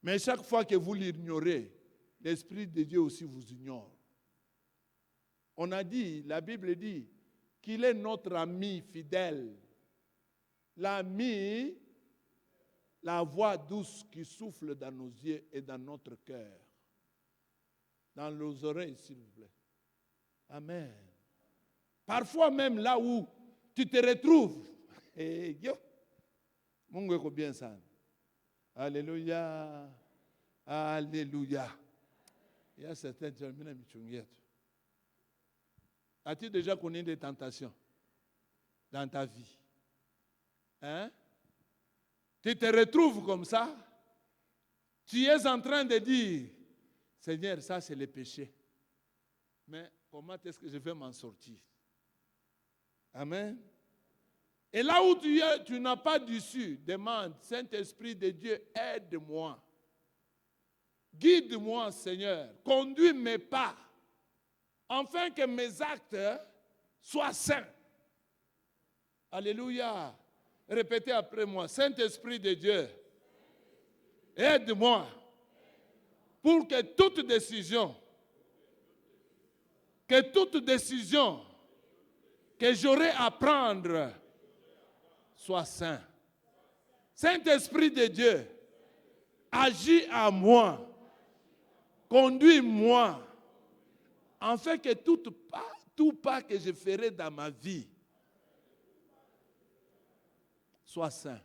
Mais chaque fois que vous l'ignorez, l'Esprit de Dieu aussi vous ignore. On a dit, la Bible dit, qu'il est notre ami fidèle. L'ami, la voix douce qui souffle dans nos yeux et dans notre cœur. Dans nos oreilles, s'il vous plaît. Amen. Parfois même là où tu te retrouves. Mungu eko bien sana. Alléluia. Alléluia. Il y a certains qui ont. As-tu déjà connu des tentations dans ta vie? Hein? Tu te retrouves comme ça. Tu es en train de dire, Seigneur, ça c'est le péché. Mais comment est-ce que je vais m'en sortir? Amen. Et là où tu es, tu n'as pas d'issue. Demande, Saint-Esprit de Dieu, aide-moi. Guide-moi, Seigneur. Conduis mes pas. Afin que mes actes soient saints. Alléluia. Répétez après moi. Saint-Esprit de Dieu, aide-moi pour que toute décision que j'aurai à prendre soit sainte. Saint-Esprit de Dieu, agis à moi, conduis-moi, afin que tout pas que je ferai dans ma vie soit saint.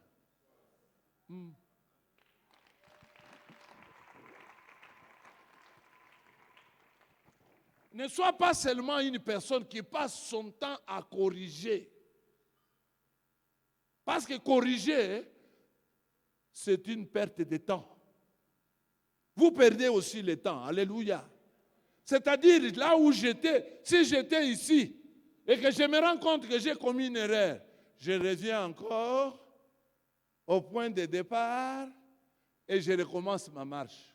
Ne sois pas seulement une personne qui passe son temps à corriger. Parce que corriger, c'est une perte de temps. vous perdez aussi le temps. Alléluia. C'est-à-dire, là où j'étais, si j'étais ici, et que je me rends compte que j'ai commis une erreur, je reviens encore au point de départ et je recommence ma marche.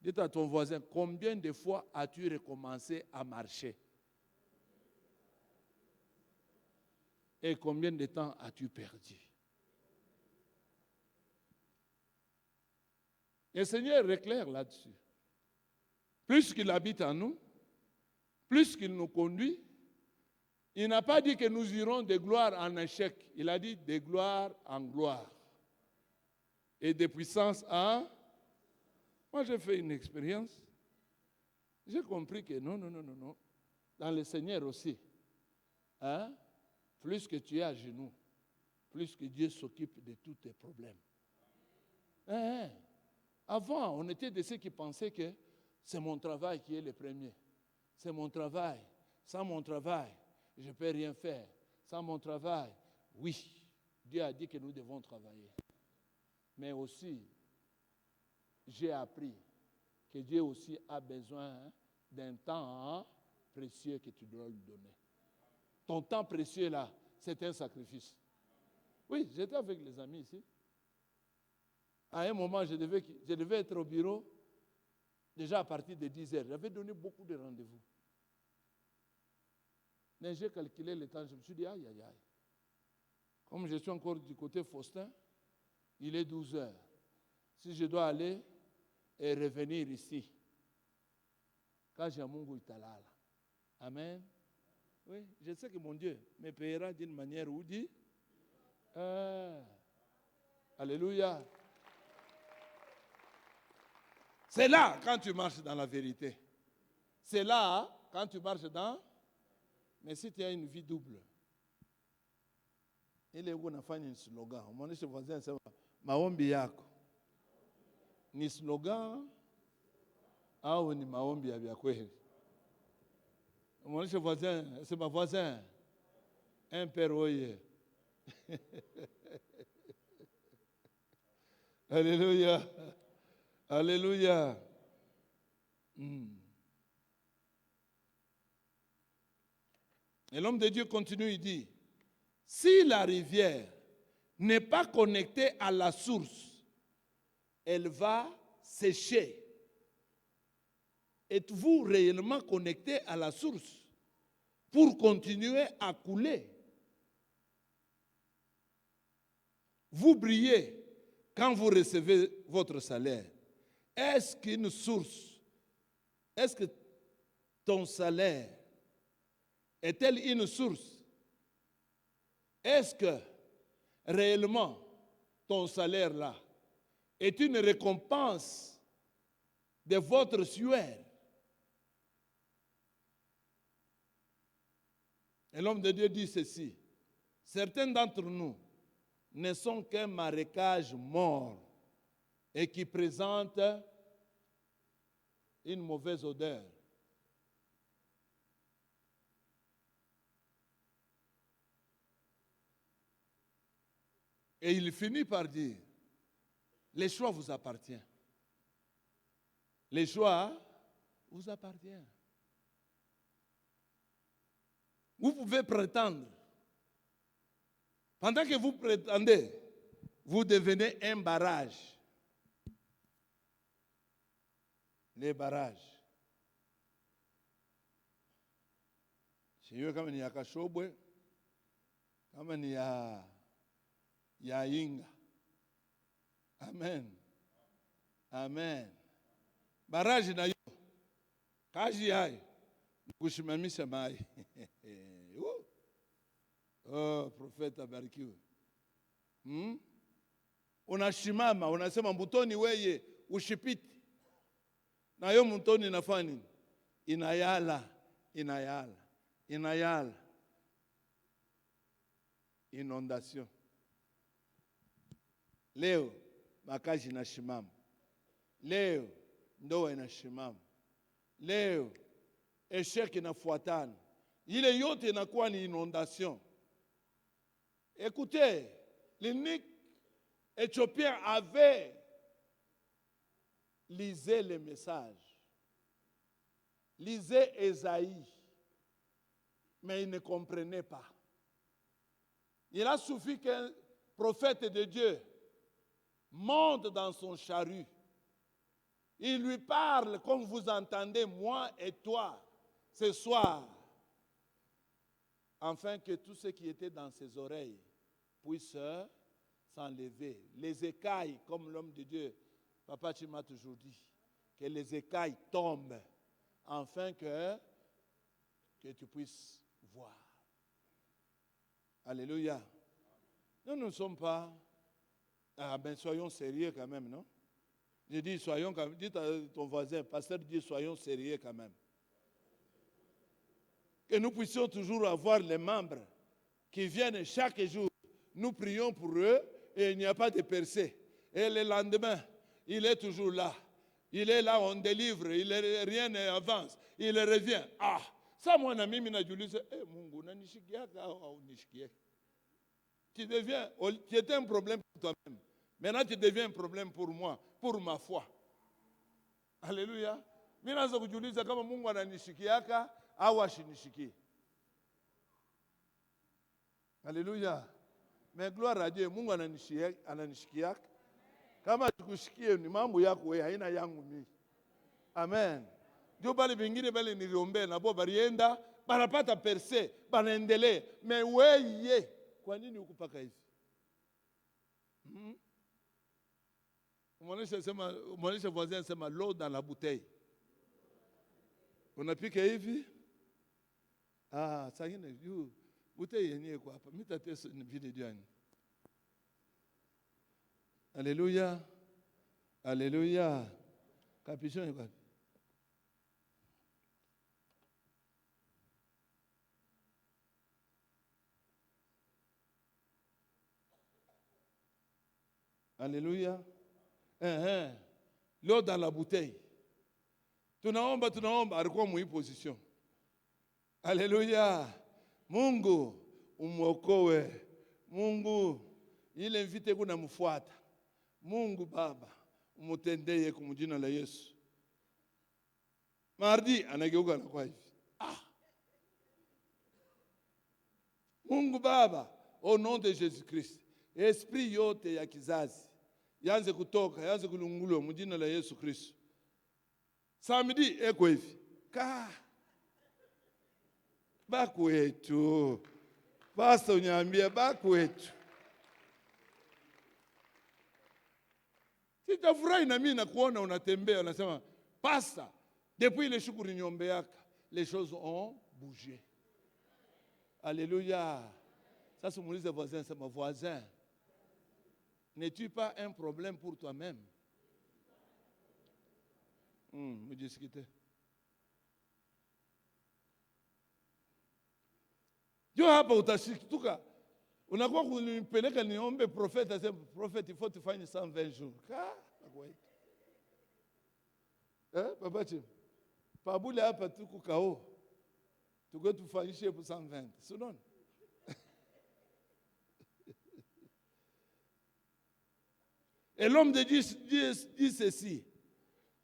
Dites à ton voisin, combien de fois as-tu recommencé à marcher? Et combien de temps as-tu perdu? Et le Seigneur éclaire là-dessus. Plus qu'il habite en nous, plus qu'il nous conduit, il n'a pas dit que nous irons de gloire en échec. Il a dit de gloire en gloire. Et de puissance en... Moi, j'ai fait une expérience. J'ai compris que non. Dans le Seigneur aussi. Hein? Plus que tu es à genoux, plus que Dieu s'occupe de tous tes problèmes. Hein? Avant, on était de ceux qui pensaient que c'est mon travail qui est le premier. C'est mon travail. Sans mon travail, je ne peux rien faire. Sans mon travail, oui, Dieu a dit que nous devons travailler. Mais aussi, j'ai appris que Dieu aussi a besoin d'un temps précieux que tu dois lui donner. Ton temps précieux là, c'est un sacrifice. Oui, j'étais avec les amis ici. À un moment, je devais être au bureau déjà à partir de 10 heures. J'avais donné beaucoup de rendez-vous. Mais j'ai calculé le temps, je me suis dit, aïe. Comme je suis encore du côté Faustin, il est 12 heures. Si je dois aller et revenir ici, quand j'ai mon goût, amen. Oui, je sais que mon Dieu me payera d'une manière ou dit. Alléluia. C'est là quand tu marches dans la vérité. C'est là quand tu marches dans... Mais si tu as une vie double, il est où on a fait un slogan. Mon voisin, c'est maombi yako. Ni slogan, au ni maombi ya kweli. Mon voisin, c'est ma voisin. Un père oye. Alléluia. Alléluia. Et l'homme de Dieu continue, il dit, si la rivière n'est pas connectée à la source, elle va sécher. Êtes-vous réellement connecté à la source pour continuer à couler? Vous brillez quand vous recevez votre salaire. Est-ce qu'une source, est-ce que ton salaire est-elle une source? Est-ce que réellement ton salaire là est une récompense de votre sueur? Et l'homme de Dieu dit ceci, certains d'entre nous ne sont qu'un marécage mort et qui présente une mauvaise odeur. Et il finit par dire, le choix vous appartient. Le choix vous appartient. Vous pouvez prétendre. Pendant que vous prétendez, vous devenez un barrage. Les barrages. Chez eux, comme il y a Kashobwe, comme il y a Inga. Amen. Amen. Barrage na yo. Kaji hai. Kushimamisha mai. Oh, prophète abarikiwe. Unashimama, unasema mbutoni weye ushipiti. Na yo mbutoni inafanya nini? Inayala. Inondation. Leo makazi inashimama. Leo ndoa inashimama. Leo échec inafuatana. Ile yote inakuwa ni inondation. Écoutez, l'unique Éthiopien avait lisez les messages. Lisez Ésaïe. Mais ils ne comprenaient pas. Il a suffi qu'un prophète de Dieu monte dans son charrue. Il lui parle comme vous entendez, moi et toi, ce soir. Afin que tout ce qui était dans ses oreilles puisse s'enlever. Les écailles, comme l'homme de Dieu, Papa, tu m'as toujours dit, que les écailles tombent, afin que tu puisses voir. Alléluia. Nous ne sommes pas... Ah ben soyons sérieux quand même, non? Je dis soyons quand même. Dites à ton voisin, pasteur dit soyons sérieux quand même. Que nous puissions toujours avoir les membres qui viennent chaque jour. Nous prions pour eux et il n'y a pas de percée. Et le lendemain, il est toujours là. Il est là, on délivre, rien n'avance. Il revient. Ah, ça mon ami Minadjulis, Mungu, tu deviens, tu étais un problème pour toi-même. Maintenant, tu deviens un problème pour moi, pour ma foi. Alléluia. Mina za kujiuliza kama Mungu ananishikiaka au ashinishiki. Alléluia. Mais gloire à Dieu, Mungu ananishikiaka. Kama tukushikie ni mambo yako wewe, haina yangu mimi. Amen. Ndio bali vingine bali niliombe na bo barienda, banapata perse, banaendelee. Mais wewe, kwa nini ukupaka hivi? Mwonesha voisin sema l'eau dans la bouteille. Unapika hivi? Ah, sangine yu bouteille yenyewe kwa hapa. Mimi tateso ni vile jani. Alléluia. Alléluia. Capuchon quoi? Alléluia. L'eau dans la bouteille. Tunaomba, alikuwa mwi position. Alléluia. Mungu umuokoe. Mungu ile invite kuna mfuata. Mungu Baba umutendeye kwa jina la Yesu. Mardi anageuka na kwa hivi. Mungu Baba, au nom de Jésus-Christ, esprit yote ya kizazi yanze kutoka, yanze kulungulwa mu jina la Yesu Kristo. Samedi eko hivi. Bakwetu. Basta unyambia bakwetu. Sitafurahi na mimi na kuona unatembea unasema pasta, depuis le shukuru nyombe yaka, les choses ont bougé. Alléluia. Ça c'est mon voisin, c'est mon voisin. N'es-tu pas un problème pour toi-même? Me discuter. Yo hapa utashituka. Unakuwa kunipeleka niombe prophète, asema prophète il faut tufanye 120 jours. Papa Chim. Pabule hapa tuko kao. Tuko tufanyishe pour 120. Sinon. Et l'homme de Dieu dit ceci.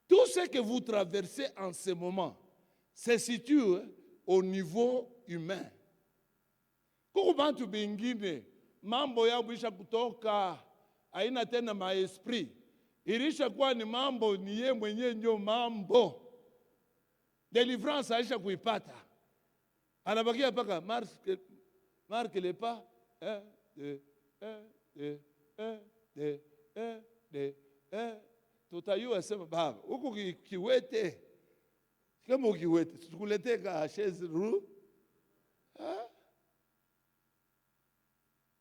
Tout ce que vous traversez en ce moment se situe au niveau humain. Kuku bantu bingine, mambo ya bisha kutoka, haina tena maesprit. Ilisha kuwa ni mambo ni yeye mwenyewe ndio mambo. Delivrance aisha kuipata. Anabakia paka marque les pas. Tutayua sema baba, huku kiwete. Kama ukiwete, tukulete ka chaise roue.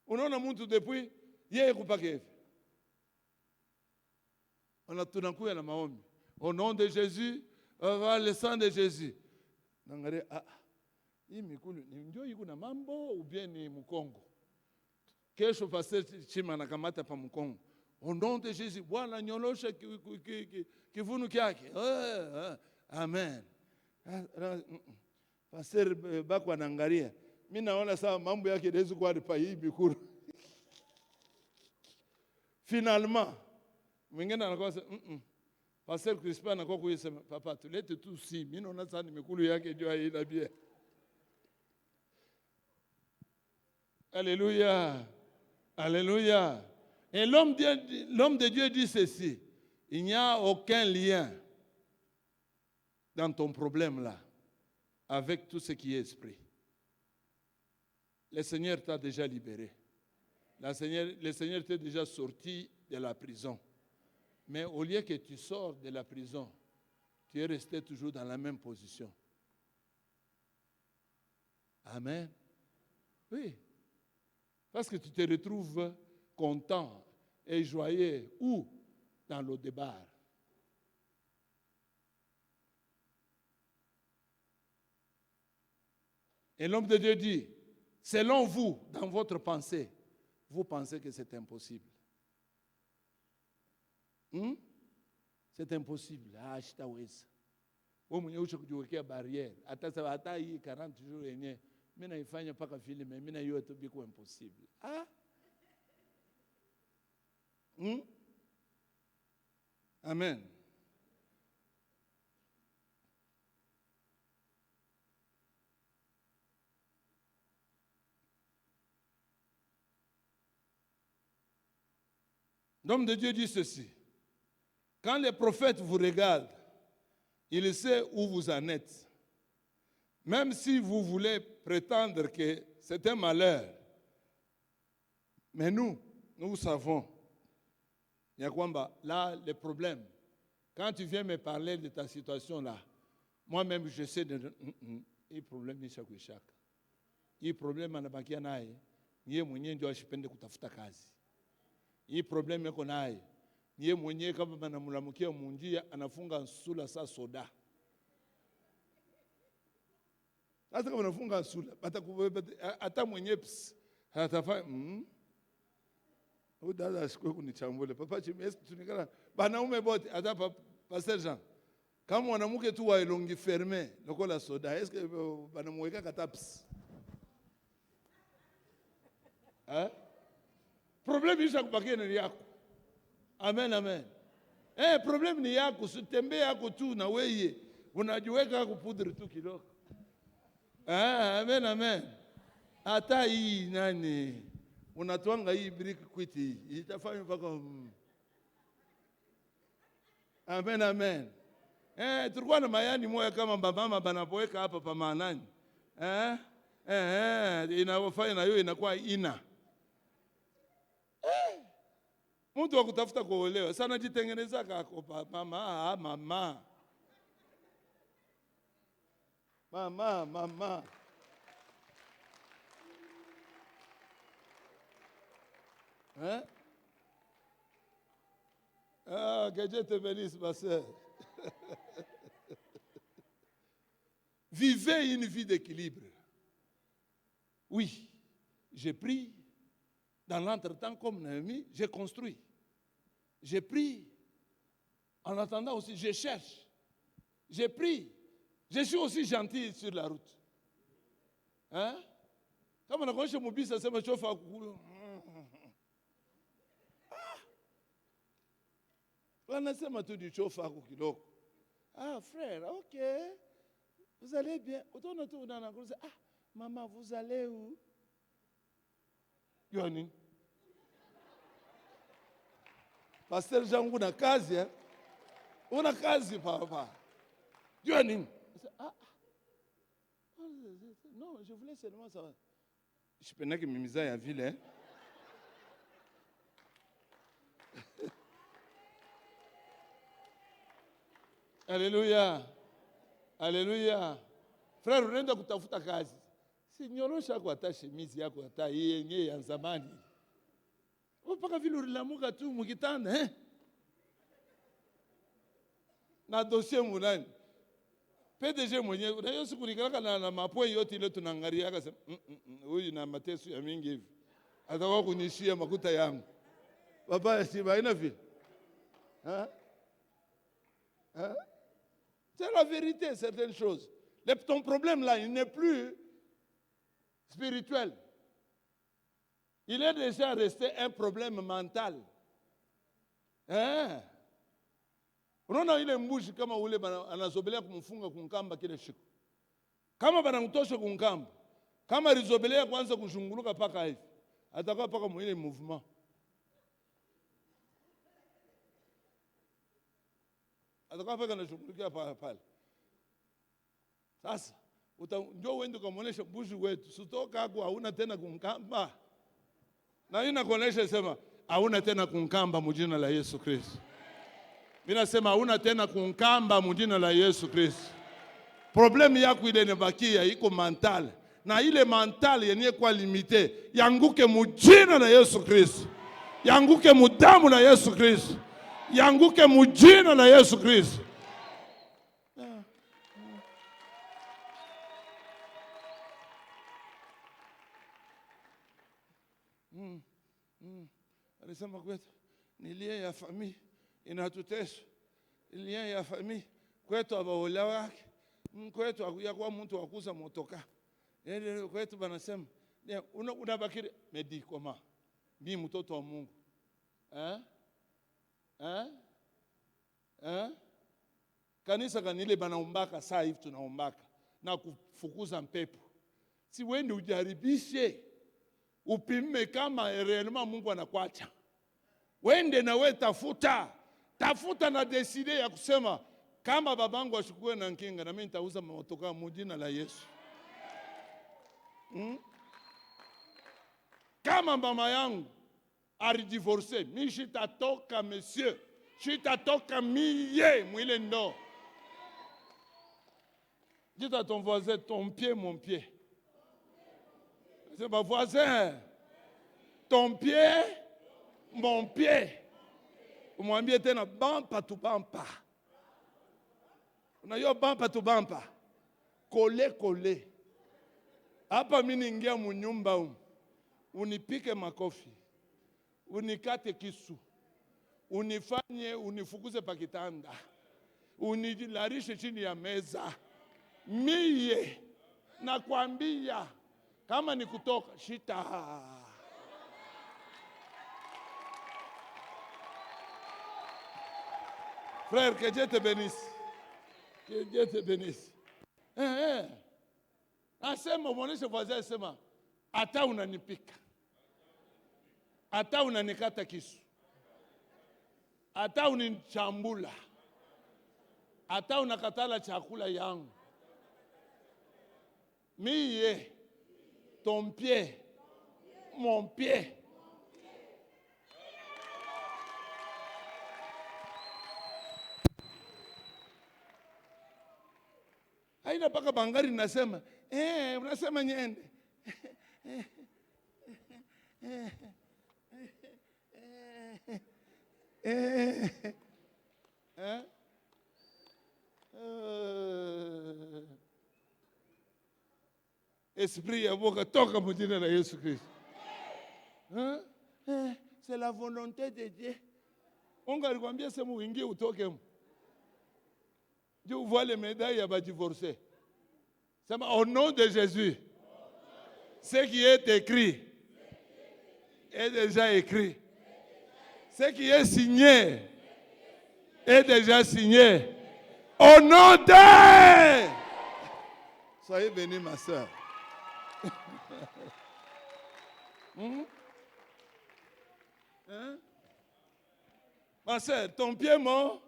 Unaona mtu depuis yeye kupaka hivi. Tunakuya na maombi. Au nom de Jésus, le sang de Jésus. Nangare hii mikulu ndio iko na mambo ubieni mkongo. Kesho pastor Chima anakamata pa mkongo. Au nom de Jésus, Bwana nyolosha kivunu kyake. Amen. Pastor bako anaangalia. Mimi naona sawa mambo yake dezu kwa ripa hii bikuru. Finalement, mwingine anakosa Pasteur Crispin n'a pas kou yesema papa tulete tu si mimi na sana nimekulu yake ndio haina bia. Alléluia. Alléluia. Et l'homme de Dieu dit ceci, il n'y a aucun lien dans ton problème là avec tout ce qui est esprit. Le Seigneur t'a déjà libéré. Le Seigneur t'a déjà sorti de la prison. Mais au lieu que tu sors de la prison, tu es resté toujours dans la même position. Amen. Oui. Parce que tu te retrouves content et joyeux où? Dans le débat. Et l'homme de Dieu dit, selon vous, dans votre pensée, vous pensez que c'est impossible. C'est impossible. Ah, je t'aweza. Wewe mwenyewe ushakujiwekea barrière. Hata hii 40 jours yenyewe mimi naifanya mpaka vile mimi na yote biko impossible. Ah? Amen. L'homme de Dieu dit ceci. Quand les prophètes vous regardent, il sait où vous en êtes. Même si vous voulez prétendre que c'est un malheur, mais nous savons, il y a quoi là, les problèmes. Quand tu viens me parler de ta situation là, moi-même je sais de hii problème ni shaka. Hii problème anabakia naye, yeye mwenyewe ndio ashipende kutafuta kazi. Hii problème yako naye, yeye mwenyewe kama manamulamukia munjia anafunga nsula saa soda. Hata kama anafunga nsula, hata mwenyewe atafanya udada asikwe kunichambule. Papa chimesi tunikala banaume bote hata Pasteur Jean. Kama mwanamke tu wa elongi ferme lokola soda, est-ce que banamweka kataps? Problème isha kubakia ni yako. Amen, amen. Problème ni yako, sitembe yako tu na wewe unajiweka kupudri tu kidogo. Amen, amen. Hata hii nani unatwanga hii brick kwiti itafanya mpaka Amen, amen. Tulikuwa na mayani moja kama mama banapoweka hapa pa maanani. Inafanya na hiyo inakuwa ina. Mtu wa kutafuta kuolewa sana jitengeneza kako mama. Que Dieu te bénisse, ma soeur. Vivez une vie d'équilibre. Oui, j'ai pris. Dans l'entretemps, comme Naomi, j'ai construit. J'ai pris. En attendant aussi, je cherche. J'ai pris. Je suis aussi gentil sur la route. Comme on a connu chez Moubis, ça se me chauffe à coucou. On a seulement tout du chauffe à coucou. Ah, frère, ok. Vous allez bien. Autant on a tout dans la cour. Ah, maman, vous allez où? Yoni. Pasteur Jean, una kazi, hein? Una kazi, papa. Yoni. Non, je voulais seulement savoir. Je pensais que Mimisa est à ville, hein? Alléluia. Alléluia. Frère, unaenda kutafuta kazi. Sinyorosha kwa hata shemizi yako hata yenyewe ya zamani. Mpaka vile ulilamuka tu mkitanda, na dossier mulani. PDG mwenyewe, unajua siku nikalaka na mapwe yote ile tunaangalia akasema, huyu na mateso ya mingi hivi. Atakuwa kunishia makuta yangu. Baba si baina vile. C'est la vérité, certaines choses. Ton problème là, il n'est plus spirituel. Il est déjà resté un problème mental. Unaona ile mbuzi kama ule anazobelea kumfunga kunkamba kile siku. Kama banamtosha kunkamba, kama rizobelea kwanza kushunguluka paka hivi, atakuwa paka mwile movement. Atakuwa paka anashungulukia pale. Sasa ndio uende kumuonesha mbuzi wetu, sitoka hapo hauna tena kunkamba. Na ina kuonesha sema hauna tena kunkamba mjina la Yesu Kristo. Mimi nasema hauna tena kunkamba mjina la Yesu Kristo. Problemu yako ile inabakia iko mental. Na ile mental yenye kwa limite yanguke mjina la Yesu Kristo. Yanguke mudamu la Yesu Kristo. Yanguke mjina la Yesu Kristo. Alisema kwetu nilie ya familia inatutesha. Nilie ya familia kwetu abaola wake. Kwetu akuya kwa mtu wakuza motoka. Kwetu banasema unabakiri medi koma. Mimi mtoto wa Mungu. Kanisa kanile banaombaka saa hivi tunaombaka na kufukuza mpepo. Si wende ujaribishe. Upime kama réellement Mungu anakuacha. Wende na we tafuta na decide ya kusema kama babangu ashukue na nkinga na mimi nitauza motoka mjina la Yesu. Kama mama yangu alidivorce, mimi shitatoka monsieur, shitatoka miye mwile ndo. Dis à ton voisin, ton pied mon pied. C'est ma voisin. Ton pied, mon pied. Umwambie tena bampa tu bampa. Unajua bampa tu bampa. Kole. Hapa mimi niingia mnyumba unipike makofi. Unikate kisu. Unifanye unifukuze pakitanda. Unilarishe chini ya meza. Mie nakwambia kama ni kutoka shita. Frère, que Dieu te bénisse. Que Dieu te bénisse. Asema mwoneshe voisin asema hata unanipika. Hata unanikata kisu. Hata unichambula. Hata unakatala chakula yangu. Mie, ton pied, mon pied. Haina paka bangari nasema, unasema nyende. Esprit ya boka toka mjina la Yesu Kristo. C'est la volonté de Dieu. Mungu alikwambia sema uingie utoke. Dieu voit les médailles ya ba divorcé. Sema au nom de Jésus. Ce qui est écrit est déjà écrit. Ce qui est signé est déjà signé. Au nom de... Soyez bénis ma soeur. Ma soeur, ton pied mort,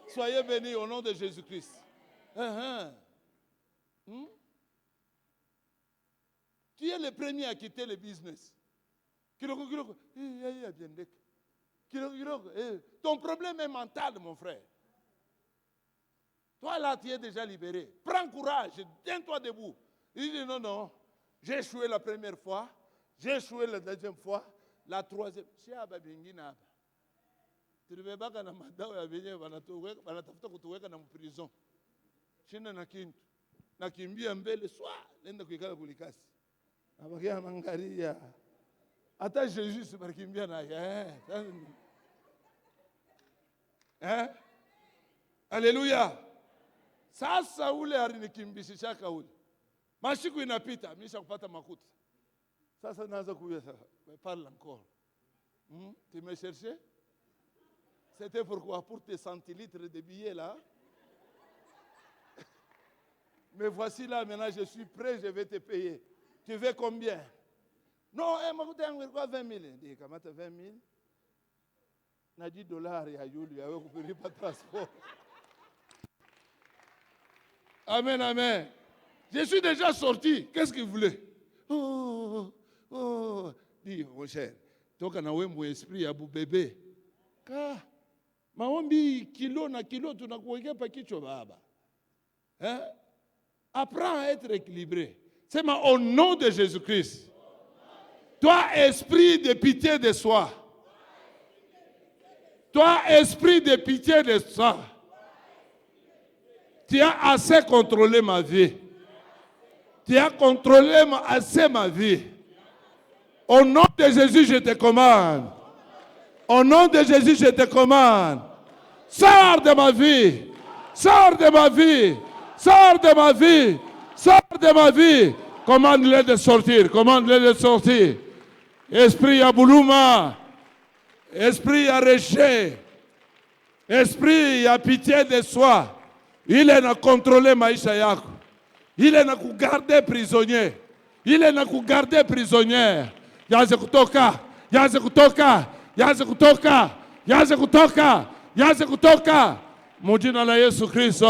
soyez bénis au nom de Jésus-Christ. Tu es le premier à quitter le business. Ton problème est mental, mon frère. Toi là, tu es déjà libéré. Prends courage, tiens-toi debout. Il dit non, j'ai échoué la première fois, j'ai échoué la deuxième fois, la troisième. Tu ne veux pas que na madao ya benye wanatafuta kutuweka na prison. China na kintu. Nakimbia mbele swa, nenda kuikala kulikasi. Abakia anangalia. Hata Jésus barikimbia naye. Alléluia. Sasa ule alinikimbishishaka ule. Mashiku inapita, misha kupata makuta. Sasa naanza kuya sasa. Parle encore. Tu me cherches? C'était pourquoi? Pour tes centilitres de billets là. Mais voici là, maintenant, je suis prêt, je vais te payer. Tu veux combien? Non, elle m'a coûté 20 000. Je dis, comment 20 000? On a $10, il y a eu, il y a eu pas de transport. Amen, amen. Je suis déjà sorti. Qu'est-ce que vous voulez? Dis, mon cher, toi, quand on a mon esprit, à bébé. Maombi, kilo na kilo, tu n'as pas qui baba. Hein? Apprends à être équilibré. C'est au nom de Jésus-Christ. Toi, esprit de pitié de soi. Toi, esprit de pitié de soi. Tu as assez contrôlé ma vie. Tu as contrôlé assez ma vie. Au nom de Jésus, je te commande. Au nom de Jésus, je te commande. Sors de ma vie. Sors de ma vie. Sors de ma vie. Sors de ma vie. Commande-le de sortir. Commande-le de sortir. Esprit à Boulouma. Esprit à Réché. Esprit à pitié de soi. Il est à contrôler maïcha yako. Il est à garder prisonnier. Il est à garder prisonnier. Yaze kutoka. Yaze kutoka. Yaze kutoka. Yaze kutoka. Yaze kutoka. Mujina la Yesu Christ.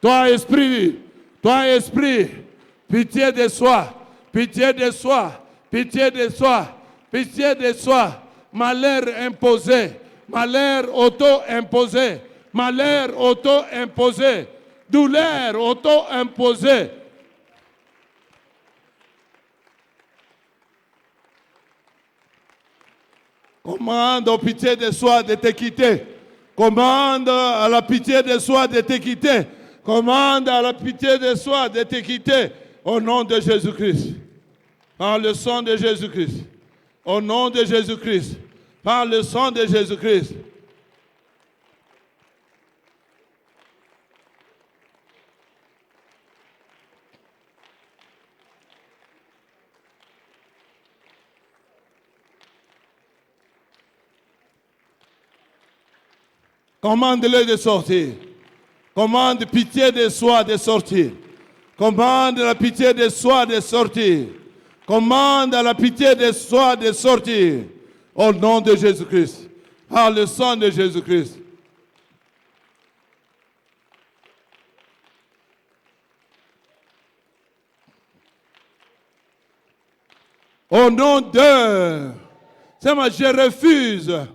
Toi esprit, pitié de soi, pitié de soi, pitié de soi, pitié de soi, malheur imposé, malheur auto-imposé, malheur auto-imposé, douleur auto-imposée. Commande aux pitié de soi de te quitter. Commande à la pitié de soi de te quitter. Commande à la pitié de soi de te quitter. Au nom de Jésus-Christ. Par le sang de Jésus-Christ. Au nom de Jésus-Christ. Par le sang de Jésus-Christ. Commande-le de sortir. Commande pitié de soi de sortir. Commande la pitié de soi de sortir. Commande à la pitié de soi de sortir. Au nom de Jésus-Christ. Par le sang de Jésus-Christ. Au nom de... je refuse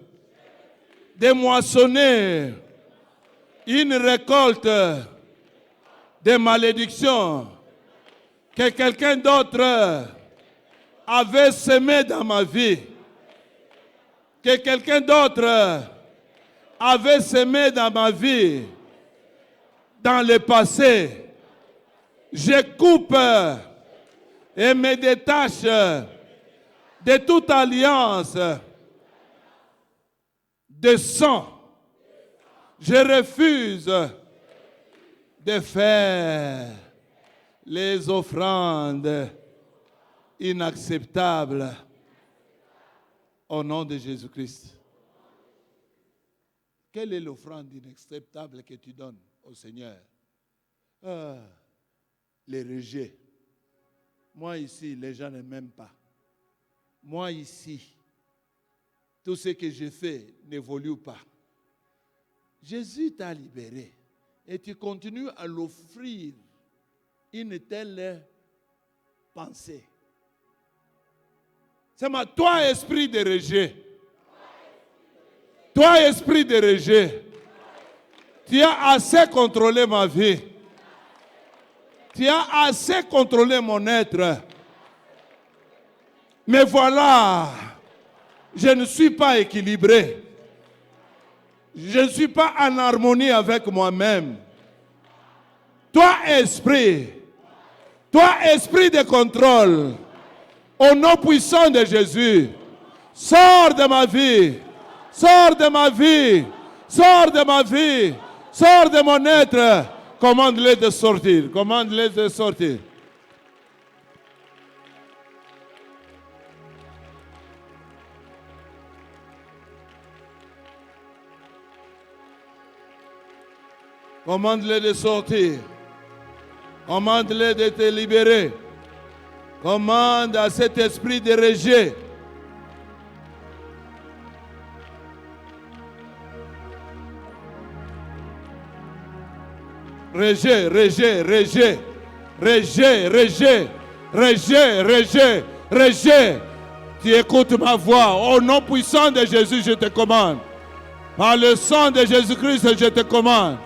de moissonner une récolte de malédiction que quelqu'un d'autre avait semé dans ma vie. Que quelqu'un d'autre avait semé dans ma vie dans le passé. Je coupe et me détache de toute alliance de sang. Je refuse de faire les offrandes inacceptables au nom de Jésus-Christ. Quelle est l'offrande inacceptable que tu donnes au Seigneur? Les rejets. Moi ici, les gens ne m'aiment pas. Moi ici, tout ce que je fais n'évolue pas. Jésus t'a libéré et tu continues à l'offrir une telle pensée. C'est toi, esprit de rejet. Toi, esprit de rejet. Tu as assez contrôlé ma vie. Tu as assez contrôlé mon être. Mais voilà, je ne suis pas équilibré. Je ne suis pas en harmonie avec moi-même. Toi, esprit de contrôle, au nom puissant de Jésus, sors de ma vie, sors de ma vie, sors de ma vie, sors de mon être. Commande-les de sortir, commande-les de sortir. Commande-les de sortir. Commande-les de te libérer. Commande à cet esprit de rejet. Rejet, rejet, rejet. Rejet, rejet. Rejet, rejet, rejet. Tu écoutes ma voix. Au nom puissant de Jésus, je te commande. Par le sang de Jésus-Christ, je te commande.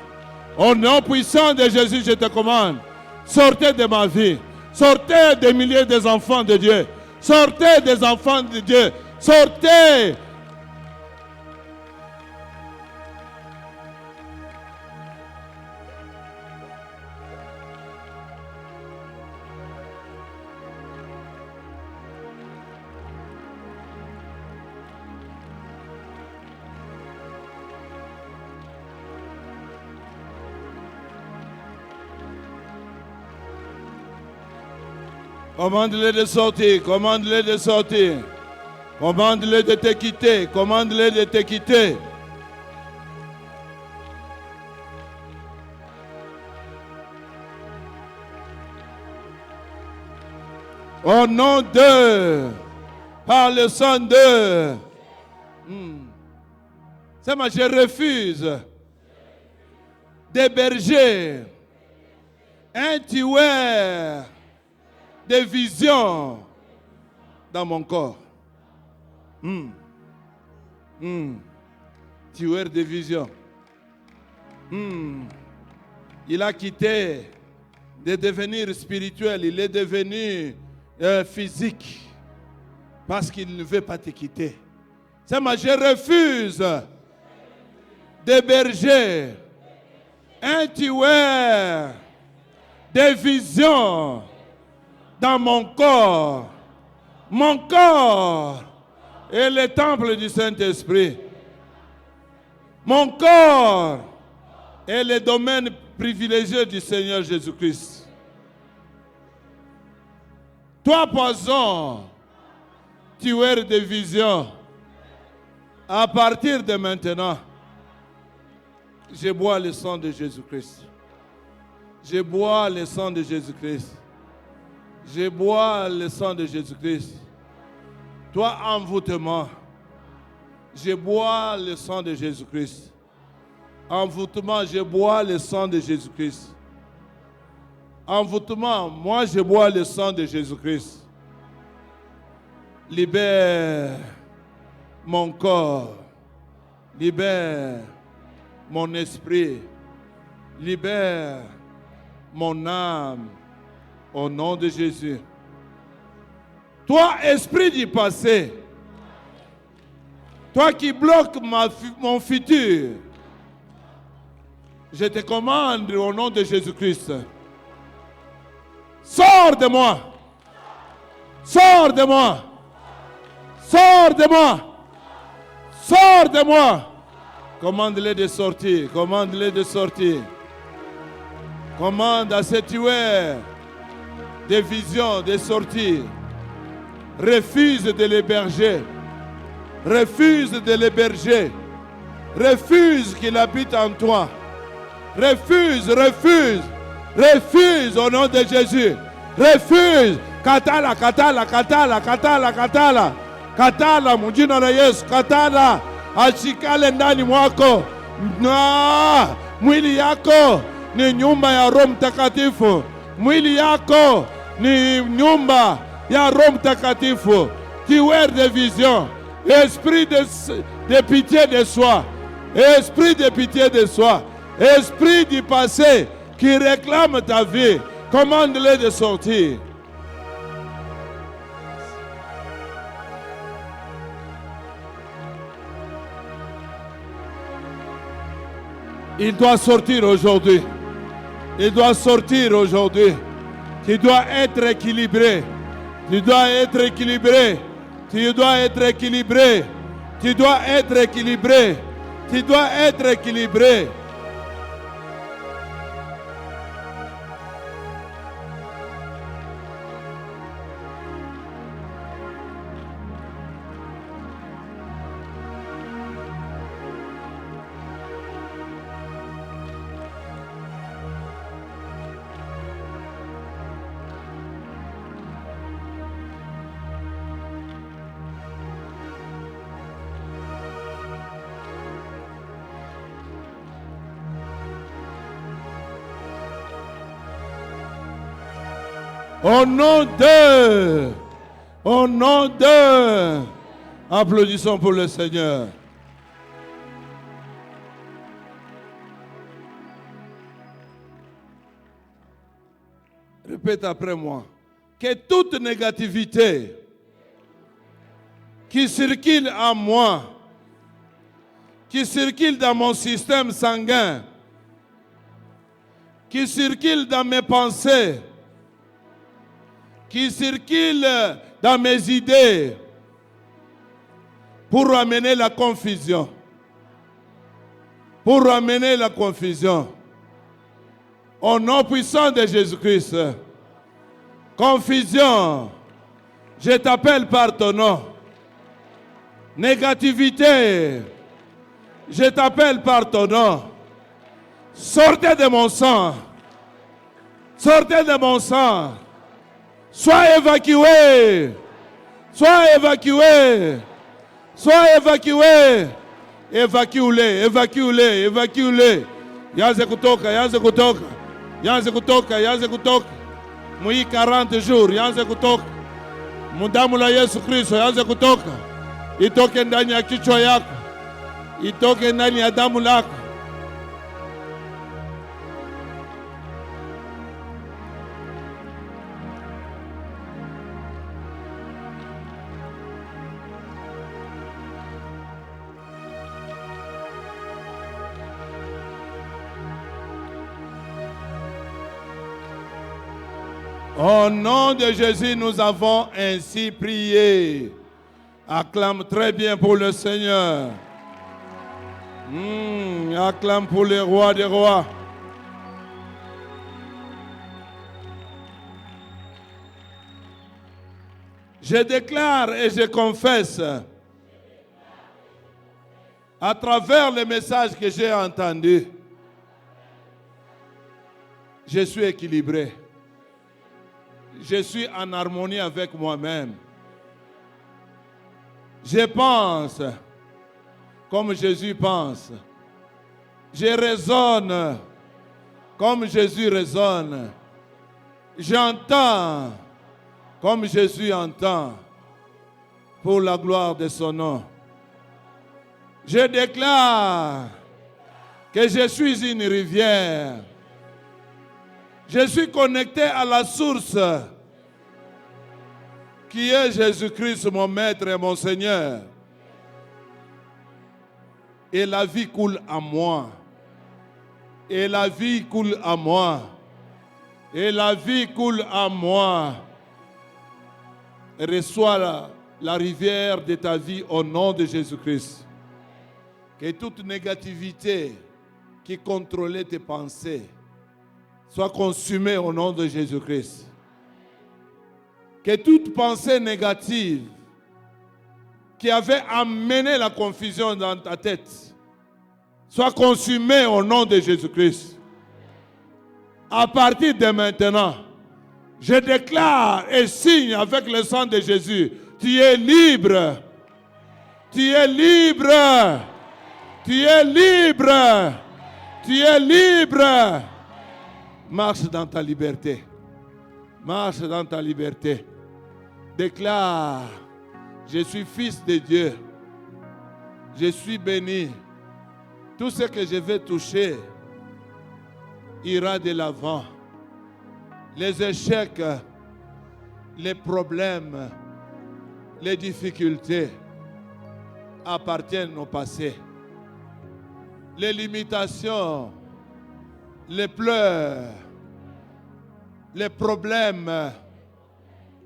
Au nom puissant de Jésus, je te commande. Sortez de ma vie. Sortez des milliers des enfants de Dieu. Sortez des enfants de Dieu. Sortez. Commande-les de sortir, commande-les de sortir. Commande-les de te quitter, commande-les de te quitter. Au nom de, par le sang de. C'est moi, je refuse d'héberger un tueur des visions dans mon corps. Tueur de visions. Il a quitté de devenir spirituel, il est devenu physique parce qu'il ne veut pas te quitter. C'est moi, je refuse d'héberger un tueur des visions dans mon corps. Mon corps est le temple du Saint-Esprit. Mon corps est le domaine privilégié du Seigneur Jésus-Christ. Toi, poison, tueur de vision, à partir de maintenant, je bois le sang de Jésus-Christ. Je bois le sang de Jésus-Christ. Je bois le sang de Jésus-Christ. Toi, envoûtement, je bois le sang de Jésus-Christ. Envoûtement, je bois le sang de Jésus-Christ. Envoûtement, moi, je bois le sang de Jésus-Christ. Libère mon corps. Libère mon esprit. Libère mon âme. Au nom de Jésus. Toi, esprit du passé, toi qui bloques mon futur, je te commande au nom de Jésus-Christ. Sors de moi. Sors de moi. Sors de moi. Sors de moi. Commande-les de sortir. Commande-les de sortir. Commande à ces tueurs des visions de sortir. Refuse de l'héberger. Refuse de l'héberger. Refuse qu'il habite en toi. Refuse, refuse. Refuse au nom de Jésus. Refuse. Katala, katala, katala, katala, katala. Katala, mujina na Yesu. Katala. Ashikale ndani mwako. Na mwili yako ni nyumba ya Roho Mtakatifu. Mwili yako ni nyumba ya Roho Mtakatifu. Tueur de vision. Esprit de pitié de soi. Esprit de pitié de soi. Esprit du passé qui réclame ta vie. Commande-les de sortir. Il doit sortir aujourd'hui. Il doit sortir aujourd'hui. Tu dois être équilibré. Tu dois être équilibré. Tu dois être équilibré. Tu dois être équilibré. Tu dois être équilibré. Au nom de. Au nom de. Applaudissons pour le Seigneur. Répète après moi. Que toute négativité qui circule en moi, qui circule dans mon système sanguin, qui circule dans mes pensées, qui circule dans mes idées, pour ramener la confusion. Pour ramener la confusion. Au nom puissant de Jésus-Christ. Confusion, je t'appelle par ton nom. Négativité, je t'appelle par ton nom. Sortez de mon sang. Sortez de mon sang. Sois évacué. Sois évacué. Sois évacué. Évacue-les, évacue-les, évacue-les. Yaze kutoka, yaze kutoka. Yaze kutoka, yaze kutoka. Mui 40 jours, yaze kutoka. Mudamu la Yesu Kristo, yaze kutoka. Itoke ndani ya kichwa yako. Itoke ndani ya damu lako. Au nom de Jésus, nous avons ainsi prié. Acclame très bien pour le Seigneur. Acclame pour le roi des rois. Je déclare et je confesse à travers les messages que j'ai entendus, je suis équilibré. Je suis en harmonie avec moi-même. Je pense comme Jésus pense. Je raisonne comme Jésus raisonne. J'entends comme Jésus entend, pour la gloire de son nom. Je déclare que je suis une rivière. Je suis connecté à la source qui est Jésus-Christ, mon Maître et mon Seigneur. Et la vie coule à moi. Et la vie coule à moi. Et la vie coule à moi. Reçois la rivière de ta vie au nom de Jésus-Christ. Que toute négativité qui contrôlait tes pensées soit consumée au nom de Jésus-Christ. Que toute pensée négative qui avait amené la confusion dans ta tête soit consumée au nom de Jésus-Christ. À partir de maintenant, je déclare et signe avec le sang de Jésus, tu es libre. Tu es libre. Tu es libre. Tu es libre. Marche dans ta liberté. Marche dans ta liberté. Déclare, je suis fils de Dieu. Je suis béni. Tout ce que je vais toucher ira de l'avant. Les échecs, les problèmes, les difficultés appartiennent au passé. Les limitations, les pleurs, les problèmes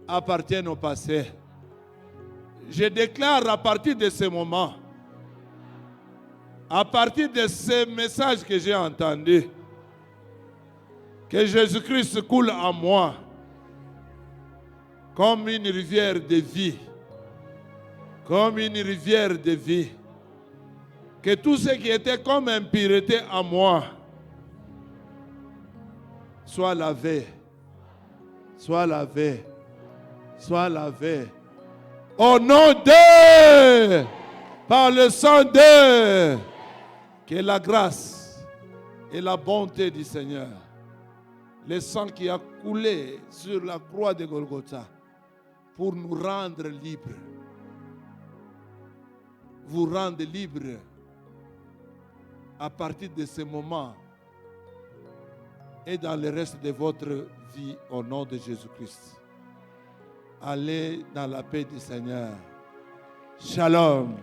appartiennent au passé. Je déclare à partir de ce moment, à partir de ces messages que j'ai entendus, que Jésus-Christ coule en moi comme une rivière de vie. Comme une rivière de vie. Que tout ce qui était comme impureté en moi soit lavé. Soit lavé. Soit lavé. Au nom de, par le sang de, que la grâce et la bonté du Seigneur le sang qui a coulé sur la croix de Golgotha pour nous rendre libres. Vous rendre libres à partir de ce moment et dans le reste de votre vie au nom de Jésus-Christ. Allez dans la paix du Seigneur. Shalom.